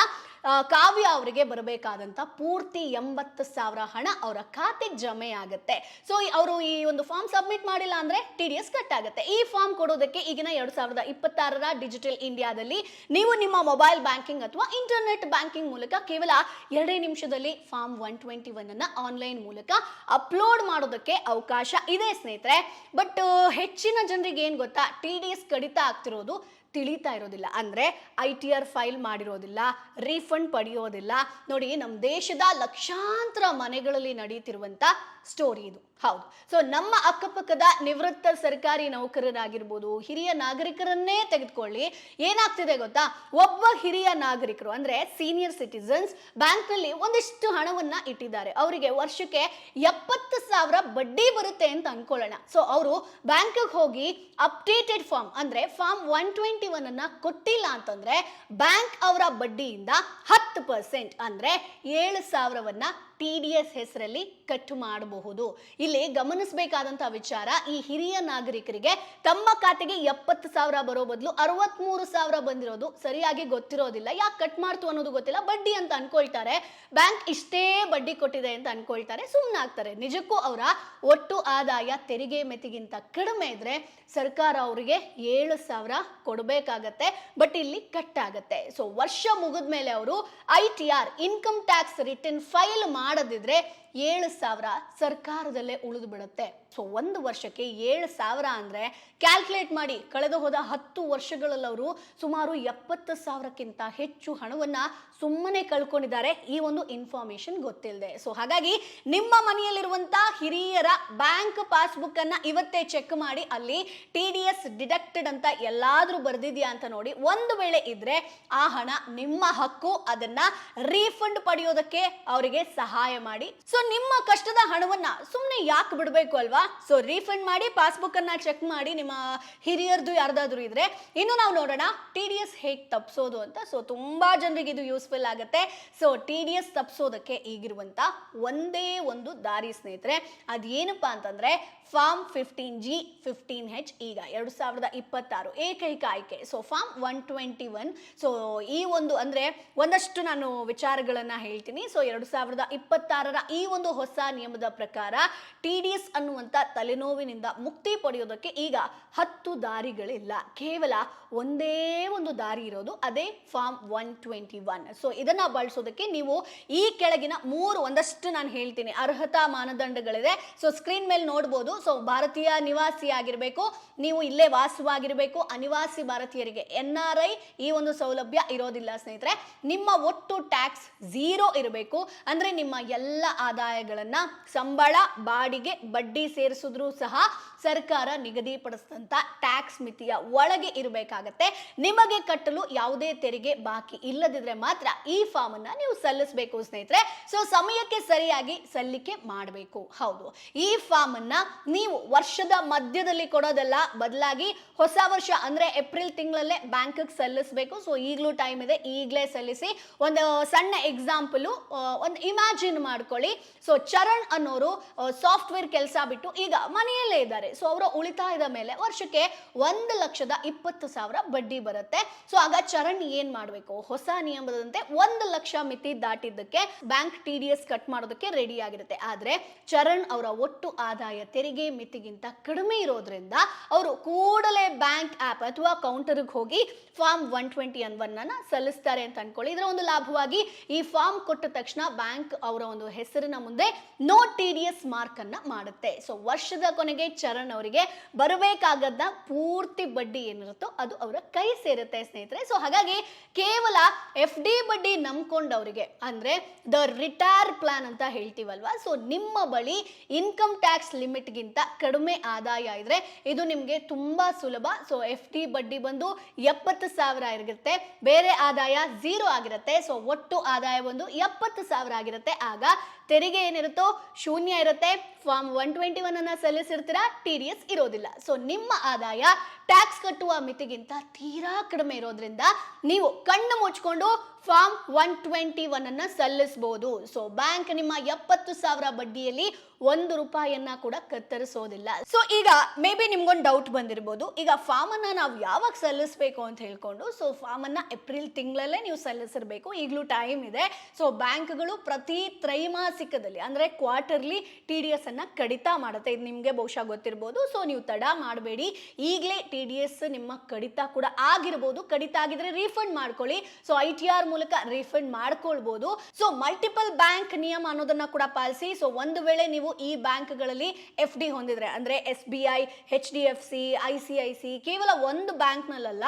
ಕಾವ್ಯ ಅವರಿಗೆ ಬರಬೇಕಾದಂತ ಪೂರ್ತಿ 80,000 ಹಣ ಅವರ ಖಾತೆಗೆ ಜಮೆ ಆಗುತ್ತೆ. ಸೊ ಅವರು ಈ ಒಂದು ಫಾರ್ಮ್ ಸಬ್ಮಿಟ್ ಮಾಡಿಲ್ಲ ಅಂದ್ರೆ TDS ಕಟ್ ಆಗುತ್ತೆ. ಈ ಫಾರ್ಮ್ ಕೊಡೋದಕ್ಕೆ ಈಗಿನ 2026ರ ಡಿಜಿಟಲ್ ಇಂಡಿಯಾದಲ್ಲಿ ನೀವು ನಿಮ್ಮ ಮೊಬೈಲ್ ಬ್ಯಾಂಕಿಂಗ್ ಅಥವಾ ಇಂಟರ್ನೆಟ್ ಬ್ಯಾಂಕಿಂಗ್ ಮೂಲಕ ಕೇವಲ 2 ನಿಮಿಷದಲ್ಲಿ ಫಾರ್ಮ್ 121 ಅನ್ನ ಆನ್ಲೈನ್ ಮೂಲಕ ಅಪ್ಲೋಡ್ ಮಾಡೋದಕ್ಕೆ ಅವಕಾಶ ಇದೆ ಸ್ನೇಹಿತರೆ. ಬಟ್ ಹೆಚ್ಚಿನ ಜನರಿಗೆ ಏನ್ ಗೊತ್ತಾ, TDS ಕಡಿತ ಆಗ್ತಿರೋದು ತಿಳಿತಾ ಇರೋದಿಲ್ಲ. ಅಂದ್ರೆ ITR ಫೈಲ್ ಮಾಡಿರೋದಿಲ್ಲ, ರೀಫಂಡ್ ಪಡೆಯೋದಿಲ್ಲ. ನೋಡಿ, ನಮ್ಮ ದೇಶದ ಲಕ್ಷಾಂತರ ಮನೆಗಳಲ್ಲಿ ನಡೆಯುತ್ತಿರುವಂತ ಸ್ಟೋರಿ ಇದು. ಹೌದು. ಸೊ ನಮ್ಮ ಅಕ್ಕಪಕ್ಕದ ನಿವೃತ್ತ ಸರ್ಕಾರಿ ನೌಕರರಾಗಿರ್ಬೋದು, ಹಿರಿಯ ನಾಗರಿಕರನ್ನೇ ತೆಗೆದುಕೊಳ್ಳಿ, ಏನಾಗ್ತಿದೆ ಗೊತ್ತಾ, ಒಬ್ಬ ಹಿರಿಯ ನಾಗರಿಕರು ಅಂದ್ರೆ ಸೀನಿಯರ್ ಸಿಟಿಸನ್ಸ್ ಬ್ಯಾಂಕ್ ನಲ್ಲಿ ಒಂದಿಷ್ಟು ಹಣವನ್ನ ಇಟ್ಟಿದ್ದಾರೆ. ಅವರಿಗೆ ವರ್ಷಕ್ಕೆ 70,000 ಬಡ್ಡಿ ಬರುತ್ತೆ ಅಂತ ಅನ್ಕೊಳ್ಳೋಣ. ಸೊ ಅವರು ಬ್ಯಾಂಕ್ಗೆ ಹೋಗಿ ಅಪ್ಡೇಟೆಡ್ ಫಾರ್ಮ್ ಅಂದ್ರೆ ಫಾರ್ಮ್ 121 ಅನ್ನ ಕೊಟ್ಟಿಲ್ಲ ಅಂತಂದ್ರೆ ಬ್ಯಾಂಕ್ ಅವರ ಬಡ್ಡಿಯಿಂದ 10% ಅಂದ್ರೆ 7,000ವನ್ನ TDS ಹೆಸರಲ್ಲಿ ಕಟ್ ಮಾಡಬಹುದು. ಇಲ್ಲಿ ಗಮನಿಸಬೇಕಾದಂತಹ ವಿಚಾರ, ಈ ಹಿರಿಯ ನಾಗರಿಕರಿಗೆ ತಮ್ಮ ಖಾತೆಗೆ 70,000 ಬರೋ ಬದಲು 63,000 ಬಂದಿರೋದು ಸರಿಯಾಗಿ ಗೊತ್ತಿರೋದಿಲ್ಲ. ಯಾಕೆ ಕಟ್ ಮಾಡ್ತು ಅನ್ನೋದು ಗೊತ್ತಿಲ್ಲ, ಬಡ್ಡಿ ಅಂತ ಅನ್ಕೊಳ್ತಾರೆ, ಬ್ಯಾಂಕ್ ಇಷ್ಟೇ ಬಡ್ಡಿ ಕೊಟ್ಟಿದೆ ಅಂತ ಅನ್ಕೊಳ್ತಾರೆ, ಸುಮ್ಮನಾಗ್ತಾರೆ. ನಿಜಕ್ಕೂ ಅವರ ಒಟ್ಟು ಆದಾಯ ತೆರಿಗೆ ಮಿತಿಗಿಂತ ಕಡಿಮೆ ಇದ್ರೆ ಸರ್ಕಾರ ಅವರಿಗೆ 7,000 ಕೊಡಬೇಕಾಗತ್ತೆ, ಬಟ್ ಇಲ್ಲಿ ಕಟ್ ಆಗತ್ತೆ. ಸೊ ವರ್ಷ ಮುಗಿದ ಮೇಲೆ ಅವರು ITR income tax return file ಮಾಡದಿದ್ರೆ 7,000 ಸರ್ಕಾರದಲ್ಲೇ ಉಳಿದು ಬಿಡುತ್ತೆ. ಸೊ ಒಂದು ವರ್ಷಕ್ಕೆ 7,000 ಅಂದ್ರೆ ಕ್ಯಾಲ್ಕುಲೇಟ್ ಮಾಡಿ, ಕಳೆದ ಹೋದ 10 ವರ್ಷಗಳಲ್ಲಿ ಅವರು ಸುಮಾರು 70,000ಕ್ಕಿಂತ ಹೆಚ್ಚು ಹಣವನ್ನ ಸುಮ್ಮನೆ ಕಳ್ಕೊಂಡಿದ್ದಾರೆ, ಈ ಒಂದು ಇನ್ಫಾರ್ಮೇಶನ್ ಗೊತ್ತಿಲ್ಲದೆ. ಸೊ ಹಾಗಾಗಿ ನಿಮ್ಮ ಮನೆಯಲ್ಲಿರುವಂತ ಹಿರಿಯರ ಬ್ಯಾಂಕ್ ಪಾಸ್ಬುಕ್ ಅನ್ನ ಇವತ್ತೇ ಚೆಕ್ ಮಾಡಿ, ಅಲ್ಲಿ TDS ಡಿಡಕ್ಟೆಡ್ ಅಂತ ಎಲ್ಲಾದ್ರೂ ಬರ್ದಿದ್ಯಾ ಅಂತ ನೋಡಿ. ಒಂದು ವೇಳೆ ಇದ್ರೆ ಆ ಹಣ ನಿಮ್ಮ ಹಕ್ಕು, ಅದನ್ನ ರೀಫಂಡ್ ಪಡೆಯೋದಕ್ಕೆ ಅವರಿಗೆ ಸಹಾಯ ಮಾಡಿ. ಸೊ ನಿಮ್ಮ ಕಷ್ಟದ ಹಣವನ್ನ ಸುಮ್ಮನೆ ಯಾಕೆ ಬಿಡಬೇಕು ಅಲ್ವಾ? ಸೊ ರೀಫಂಡ್ ಮಾಡಿ, ಪಾಸ್ಬುಕ್ ಅನ್ನ ಚೆಕ್ ಮಾಡಿ, ನಿಮ್ಮ ಹಿರಿಯರ್ದು ಯಾರ್ದಾದ್ರು ಇದ್ರೆ. ಇನ್ನು ನಾವು ನೋಡೋಣ TDS ಹೇಗೆ ತಪ್ಪಿಸೋದು ಅಂತ. ಸೊ ತುಂಬಾ ಜನರಿಗೆ ಇದು ಯೂಸ್ಫುಲ್ ಆಗುತ್ತೆ. ಸೊ TDS ತಪ್ಪಿಸೋದಕ್ಕೆ ಈಗಿರುವಂತ ಒಂದೇ ಒಂದು ದಾರಿ ಸ್ನೇಹಿತರೆ, ಅದೇನಪ್ಪಾ ಅಂತಂದ್ರೆ ಫಾರ್ಮ್ 15G 15H ಈಗ 2026 ಏಕೈಕ ಆಯ್ಕೆ. So form 121. ಸೊ ಈ ಒಂದು ಅಂದ್ರೆ ಒಂದಷ್ಟು ನಾನು ವಿಚಾರಗಳನ್ನ ಹೇಳ್ತೀನಿ. ಸೊ 2026 ಈ ಒಂದು ಹೊಸ ನಿಯಮದ ಪ್ರಕಾರ TDS ಅನ್ನುವಂತ ತಲೆನೋವಿನಿಂದ ಮುಕ್ತಿ ಪಡೆಯೋದಕ್ಕೆ ಈಗ 10 ದಾರಿಗಳಿಲ್ಲ, ಕೇವಲ ಒಂದೇ ಒಂದು ದಾರಿ ಇರೋದು, ಅದೇ ಫಾರ್ಮ್ 121. ಸೊ ಇದನ್ನ ಬಳಸೋದಕ್ಕೆ ನೀವು ಈ ಕೆಳಗಿನ ಒಂದಷ್ಟು ನಾನು ಹೇಳ್ತೀನಿ ಅರ್ಹತಾ ಮಾನದಂಡಗಳಿದೆ. ಸೊ ಸ್ಕ್ರೀನ್ ಮೇಲೆ ನೋಡ್ಬೋದು. ಸೊ ಭಾರತೀಯ ನಿವಾಸಿ ಆಗಿರಬೇಕು, ನೀವು ಇಲ್ಲೇ ವಾಸವಾಗಿರಬೇಕು. ಅನಿವಾಸಿ ಭಾರತೀಯರಿಗೆ NRI ಈ ಒಂದು ಸೌಲಭ್ಯ ಇರೋದಿಲ್ಲ ಸ್ನೇಹಿತರೆ. ನಿಮ್ಮ ಒಟ್ಟು ಟ್ಯಾಕ್ಸ್ 0 ಇರಬೇಕು. ಅಂದ್ರೆ ನಿಮ್ಮ ಎಲ್ಲ ಆದಾಯಗಳನ್ನ ಸಂಬಳ, ಬಾಡಿಗೆ, ಬಡ್ಡಿ ಸೇರಿಸಿದ್ರು ಸಹ ಸರ್ಕಾರ ನಿಗದಿಪಡಿಸಿದಂತ ಟ್ಯಾಕ್ಸ್ ಮಿತಿಯ ಒಳಗೆ ಇರಬೇಕಾಗತ್ತೆ. ನಿಮಗೆ ಕಟ್ಟಲು ಯಾವುದೇ ತೆರಿಗೆ ಬಾಕಿ ಇಲ್ಲದಿದ್ರೆ ಮಾತ್ರ ಈ ಫಾರ್ಮ್ ಅನ್ನ ನೀವು ಸಲ್ಲಿಸಬೇಕು ಸ್ನೇಹಿತರೆ. ಸೊ ಸಮಯಕ್ಕೆ ಸರಿಯಾಗಿ ಸಲ್ಲಿಕೆ ಮಾಡಬೇಕು. ಹೌದು, ಈ ಫಾರ್ಮ್ ಅನ್ನ ನೀವು ವರ್ಷದ ಮಧ್ಯದಲ್ಲಿ ಕೊಡೋದಲ್ಲ, ಬದಲಾಗಿ ಹೊಸ ವರ್ಷ ಅಂದ್ರೆ ಏಪ್ರಿಲ್ ತಿಂಗಳಲ್ಲೇ ಬ್ಯಾಂಕ್ ಸಲ್ಲಿಸಬೇಕು. ಸೊ ಈಗಲೂ ಟೈಮ್ ಇದೆ, ಈಗಲೇ ಸಲ್ಲಿಸಿ. ಒಂದು ಸಣ್ಣ ಎಕ್ಸಾಂಪಲ್ ಒಂದು ಇಮ್ಯಾಜಿನ್ ಮಾಡ್ಕೊಳ್ಳಿ. ಸೊ ಚರಣ್ ಅನ್ನೋರು ಸಾಫ್ಟ್ವೇರ್ ಕೆಲಸ ಬಿಟ್ಟು ಈಗ ಮನೆಯಲ್ಲೇ ಇದ್ದಾರೆ. ಸೊ ಅವರ ಉಳಿತಾಯದ ಮೇಲೆ ವರ್ಷಕ್ಕೆ 1,20,000 ಬಡ್ಡಿ ಬರುತ್ತೆ. ಸೊ ಆಗ ಚರಣ್ ಏನ್ ಮಾಡಬೇಕು? ಹೊಸ ನಿಯಮದಂತೆ 1 ಲಕ್ಷ ಮಿತಿ ದಾಟಿದ್ದಕ್ಕೆ ಬ್ಯಾಂಕ್ TDS ಕಟ್ ಮಾಡೋದಕ್ಕೆ ರೆಡಿ ಆಗಿರುತ್ತೆ. ಆದ್ರೆ ಚರಣ್ ಅವರ ಒಟ್ಟು ಆದಾಯ ತೆರಿಗೆ ಮಿತಿಗಿಂತ ಕಡಿಮೆ ಇರೋದ್ರಿಂದ ಅವರು ಕೂಡಲೇ ಬ್ಯಾಂಕ್ ಆಪ್ ಅಥವಾ ಕೌಂಟರ್ಗೆ ಹೋಗಿ ಫಾರ್ಮ್ 121 ಸಲ್ಲಿಸ್ತಾರೆ ಅಂತ ಅನ್ಕೊಳ್ಳಿ. ಇದರ ಒಂದು ಲಾಭವಾಗಿ ಈ ಫಾರ್ಮ್ ಕೊಟ್ಟ ತಕ್ಷಣ ಬ್ಯಾಂಕ್ ಅವರ ಒಂದು ಹೆಸರಿನ ಮುಂದೆ ನೋ TDS ಮಾರ್ಕ್ ಅನ್ನ ಮಾಡುತ್ತೆ. ಸೊ ವರ್ಷದ ಕೊನೆಗೆ ಚರಣ್ ಅವರಿಗೆ ಬರಬೇಕಾಗದ ಪೂರ್ತಿ ಬಡ್ಡಿ ಏನಿರುತ್ತೋ ಅದು ಅವರ ಕೈ ಸೇರುತ್ತೆ ಸ್ನೇಹಿತರೆ. ಸೊ ಹಾಗಾಗಿ ಕೇವಲ FD ಬಡ್ಡಿ ನಂಬ್ಕೊಂಡವರಿಗೆ, ಅಂದ್ರೆ ದ ರಿಟೈರ್ ಪ್ಲಾನ್ ಅಂತ ಹೇಳ್ತೀವಲ್ವಾ, ಸೊ ನಿಮ್ಮ ಬಳಿ ಇನ್ಕಮ್ ಟ್ಯಾಕ್ಸ್ ಲಿಮಿಟ್ ಗಿಂತ ಕಡಿಮೆ ಆದಾಯ ಇದ್ರೆ ಇದು ನಿಮ್ಗೆ ತುಂಬಾ ಸುಲಭ. ಸೊ FD ಬಡ್ಡಿ ಬಂದು 70,000 ಇರುತ್ತೆ, ಬೇರೆ ಆದಾಯ 0 ಆಗಿರುತ್ತೆ. ಸೊ ಒಟ್ಟು ಆದಾಯ ಬಂದು 70,000 ಆಗಿರುತ್ತೆ. ಆಗ ತೆರಿಗೆ ಏನಿರುತ್ತೋ ಶೂನ್ಯ ಇರುತ್ತೆ. ಫಾರ್ಮ್ 121 ಅನ್ನ ಸಲ್ಲಿಸಿರ್ತೀರಾ, TDS ಇರೋದಿಲ್ಲ. ಸೊ ನಿಮ್ಮ ಆದಾಯ ಟ್ಯಾಕ್ಸ್ ಕಟ್ಟುವ ಮಿತಿಗಿಂತ ತೀರಾ ಕಡಿಮೆ ಇರೋದ್ರಿಂದ ನೀವು ಕಣ್ಣು ಮುಚ್ಕೊಂಡು ಫಾರ್ಮ್ 121 ಅನ್ನ ಸಲ್ಲಿಸಬಹುದು. ಸೊ ಬ್ಯಾಂಕ್ ನಿಮ್ಮ 70,000 ಬಡ್ಡಿಯಲ್ಲಿ 1 ರೂಪಾಯಿಯನ್ನ ಕೂಡ ಕತ್ತರಿಸೋದಿಲ್ಲ. ಸೊ ಈಗ ಮೇ ಬಿ ನಿಮ್ಗೊಂದು ಡೌಟ್ ಬಂದಿರಬಹುದು, ಈಗ ಫಾರ್ಮ್ ಅನ್ನ ನಾವು ಯಾವಾಗ ಸಲ್ಲಿಸಬೇಕು ಅಂತ ಹೇಳ್ಕೊಂಡು. ಸೊ ಫಾರ್ಮ್ ಅನ್ನ ಏಪ್ರಿಲ್ ತಿಂಗಳಲ್ಲೇ ನೀವು ಸಲ್ಲಿಸಿರ್ಬೇಕು, ಈಗಲೂ ಟೈಮ್ ಇದೆ. ಸೊ ಬ್ಯಾಂಕ್ಗಳು ಪ್ರತಿ ತ್ರೈಮಾಸಿಕದಲ್ಲಿ ಅಂದ್ರೆ ಕ್ವಾರ್ಟರ್ಲಿ TDS ಅನ್ನ ಕಡಿತ ಮಾಡುತ್ತೆ. ಇದು ನಿಮ್ಗೆ ಬಹುಶಃ ಗೊತ್ತಿರಬಹುದು. ಸೊ ನೀವು ತಡ ಮಾಡಬೇಡಿ, ಈಗಲೇ TDS ನಿಮ್ಮ ಕಡಿತ ಕೂಡ ಆಗಿರಬಹುದು. ಕಡಿತ ಆಗಿದ್ರೆ ರೀಫಂಡ್ ಮಾಡ್ಕೊಳ್ಳಿ. ಸೊ ITR ಮೂಲಕ ರೀಫಂಡ್ ಮಾಡ್ಕೊಳ್ಬಹುದು. ಸೊ ಮಲ್ಟಿಪಲ್ ಬ್ಯಾಂಕ್ ನಿಯಮ ಅನ್ನೋದನ್ನ ಕೂಡ ಪಾಲಿಸಿ. ಸೊ ಒಂದು ವೇಳೆ ನೀವು ಈ ಬ್ಯಾಂಕ್ಗಳಲ್ಲಿ FD ಹೊಂದಿದ್ರೆ ಅಂದ್ರೆ SBI, HDFC, ICIC ಕೇವಲ ಒಂದು ಬ್ಯಾಂಕ್ ನಲ್ಲ,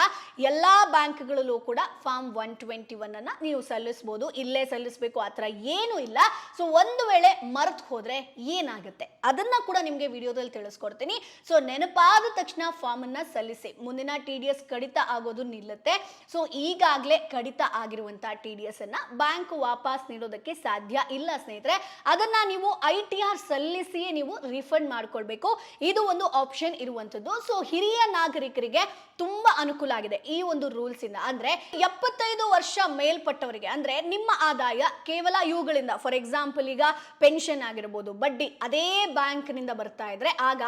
ಎಲ್ಲಾ ಬ್ಯಾಂಕ್ಗಳಲ್ಲೂ ಕೂಡ ಫಾರ್ಮ್ 121 ಅನ್ನ ನೀವು ಸಲ್ಲಿಸಬಹುದು. ಇಲ್ಲೇ ಸಲ್ಲಿಸಬೇಕು ಆತರ ಏನು ಇಲ್ಲ. ಸೊ ಒಂದು ವೇಳೆ ಮರೆತು ಹೋದ್ರೆ ಏನಾಗುತ್ತೆ ಅದನ್ನ ಕೂಡ ನಿಮ್ಗೆ ವಿಡಿಯೋದಲ್ಲಿ ತಿಳಿಸ್ಕೊಡ್ತೀನಿ. ಸೊ ನೆನಪಾದ ತಕ್ಷಣ ಫಾರ್ಮ್ ಅನ್ನ ಸಲ್ಲಿಸಿ, ಮುಂದಿನ TDS ಕಡಿತ ಆಗೋದು ನಿಲ್ಲುತ್ತೆ. ಸೊ ಈಗಾಗಲೇ ಕಡಿತ ಆಗಿರುವಂತ TDS ಅನ್ನ ಬ್ಯಾಂಕ್ ವಾಪಸ್ ನೀಡೋದಕ್ಕೆ ಸಾಧ್ಯ ಇಲ್ಲ ಸ್ನೇಹಿತರೆ. ಅದನ್ನ ನೀವು ITR ಸಲ್ಲಿಸಿಯೇ ನೀವು ರಿಫಂಡ್ ಮಾಡ್ಕೊಳ್ಬೇಕು. ಇದು ಒಂದು ಆಪ್ಷನ್ ಇರುವಂತದ್ದು. ಸೊ ಹಿರಿಯ ನಾಗರಿಕರಿಗೆ ತುಂಬಾ ಅನುಕೂಲ ಆಗಿದೆ ಈ ಒಂದು ರೂಲ್ಸ್ ಇಂದ. ಅಂದ್ರೆ 75 ವರ್ಷ ಮೇಲ್ಪಟ್ಟವರಿಗೆ, ಅಂದ್ರೆ ನಿಮ್ಮ ಆದಾಯ ಕೇವಲ ಇವುಗಳಿಂದ, ಫಾರ್ ಎಕ್ಸಾಂಪಲ್ ಈಗ ಪೆನ್ಷನ್ ಆಗಿರಬಹುದು, ಬಡ್ಡಿ ಅದೇ ಬ್ಯಾಂಕ್ ನಿಂದ ಬರ್ತಾ ಇದ್ರೆ ಆಗ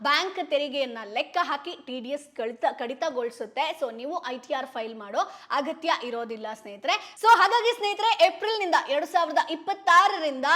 ಬ್ಯಾಂಕ್ ತೆರಿಗೆಯನ್ನ ಲೆಕ್ಕ ಹಾಕಿ TDS ಕಡಿತಗೊಳಿಸುತ್ತೆ. ಸೊ ನೀವು ITR ಫೈಲ್ ಮಾಡೋ ಅಗತ್ಯ ಇರೋದಿಲ್ಲ ಸ್ನೇಹಿತರೆ. ಸೊ ಹಾಗಾಗಿ ಸ್ನೇಹಿತರೆ, ಏಪ್ರಿಲ್ ನಿಂದ 2026ರಿಂದ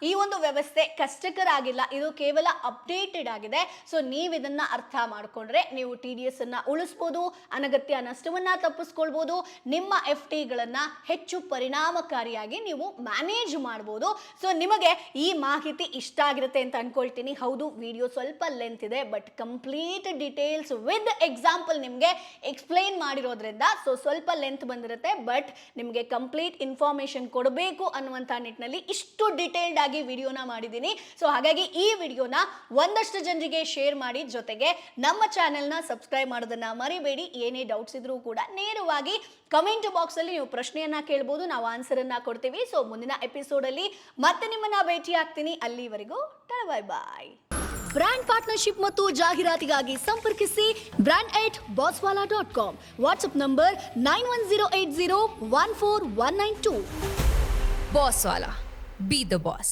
ಈ ಒಂದು ವ್ಯವಸ್ಥೆ ಕಷ್ಟಕರ ಆಗಿಲ್ಲ, ಇದು ಕೇವಲ ಅಪ್ಡೇಟೆಡ್ ಆಗಿದೆ. ಸೊ ನೀವು ಇದನ್ನ ಅರ್ಥ ಮಾಡ್ಕೊಂಡ್ರೆ ನೀವು TDS ಅನ್ನ ಉಳಿಸಬಹುದು, ಅನಗತ್ಯ ನಷ್ಟವನ್ನ ತಪ್ಪಿಸ್ಕೊಳ್ಬಹುದು, ನಿಮ್ಮ FD ಗಳನ್ನ ಹೆಚ್ಚು ಪರಿಣಾಮಕಾರಿಯಾಗಿ ನೀವು ಮ್ಯಾನೇಜ್ ಮಾಡಬಹುದು. ಸೊ ನಿಮಗೆ ಈ ಮಾಹಿತಿ ಇಷ್ಟ ಆಗಿರುತ್ತೆ ಅಂತ ಅನ್ಕೊಳ್ತೀನಿ. ಹೌದು, ವಿಡಿಯೋ ಸ್ವಲ್ಪ ಲೆಂತ್ ಇದೆ, but complete details with example ನಿಮಗೆ ಎಕ್ಸ್ಪ್ಲೈನ್ ಮಾಡಿರೋದ್ರಿಂದ ಸೊ ಸ್ವಲ್ಪ ಲೆಂತ್ ಬಂದಿರುತ್ತೆ. ಬಟ್ ನಿಮಗೆ ಕಂಪ್ಲೀಟ್ ಇನ್ಫಾರ್ಮೇಶನ್ ಕೊಡಬೇಕು ಅನ್ನುವಂಥ ನಿಟ್ಟಿನಲ್ಲಿ ಇಷ್ಟು ಡಿಟೇಲ್ಡ್ ಆಗಿ ವಿಡಿಯೋನ ಮಾಡಿದ್ದೀನಿ. ಸೊ ಹಾಗಾಗಿ ಈ ವಿಡಿಯೋನ ಒಂದಷ್ಟು ಜನರಿಗೆ ಶೇರ್ ಮಾಡಿ, ಜೊತೆಗೆ ನಮ್ಮ ಚಾನೆಲ್ನ ಸಬ್ಸ್ಕ್ರೈಬ್ ಮಾಡೋದನ್ನ ಮರಿಬೇಡಿ. ಏನೇ ಡೌಟ್ಸ್ ಇದ್ರೂ ಕೂಡ ನೇರವಾಗಿ ಕಮೆಂಟ್ ಬಾಕ್ಸ್ ಅಲ್ಲಿ ನೀವು ಪ್ರಶ್ನೆಯನ್ನ ಕೇಳಬಹುದು, ನಾವು ಆನ್ಸರ್ ಅನ್ನ ಕೊಡ್ತೀವಿ. ಸೊ ಮುಂದಿನ ಎಪಿಸೋಡ್ ಅಲ್ಲಿ ಮತ್ತೆ ನಿಮ್ಮನ್ನ ಭೇಟಿ ಆಗ್ತೀನಿ. ಅಲ್ಲಿವರೆಗೂ ಬೈ ಬಾಯ್. ಬ್ರ್ಯಾಂಡ್ ಪಾರ್ಟ್ನರ್ಶಿಪ್ ಮತ್ತು ಜಾಹೀರಾತಿಗಾಗಿ ಸಂಪರ್ಕಿಸಿ brand@bosswala.com. WhatsApp number 9108014192. Bosswala. Be the boss.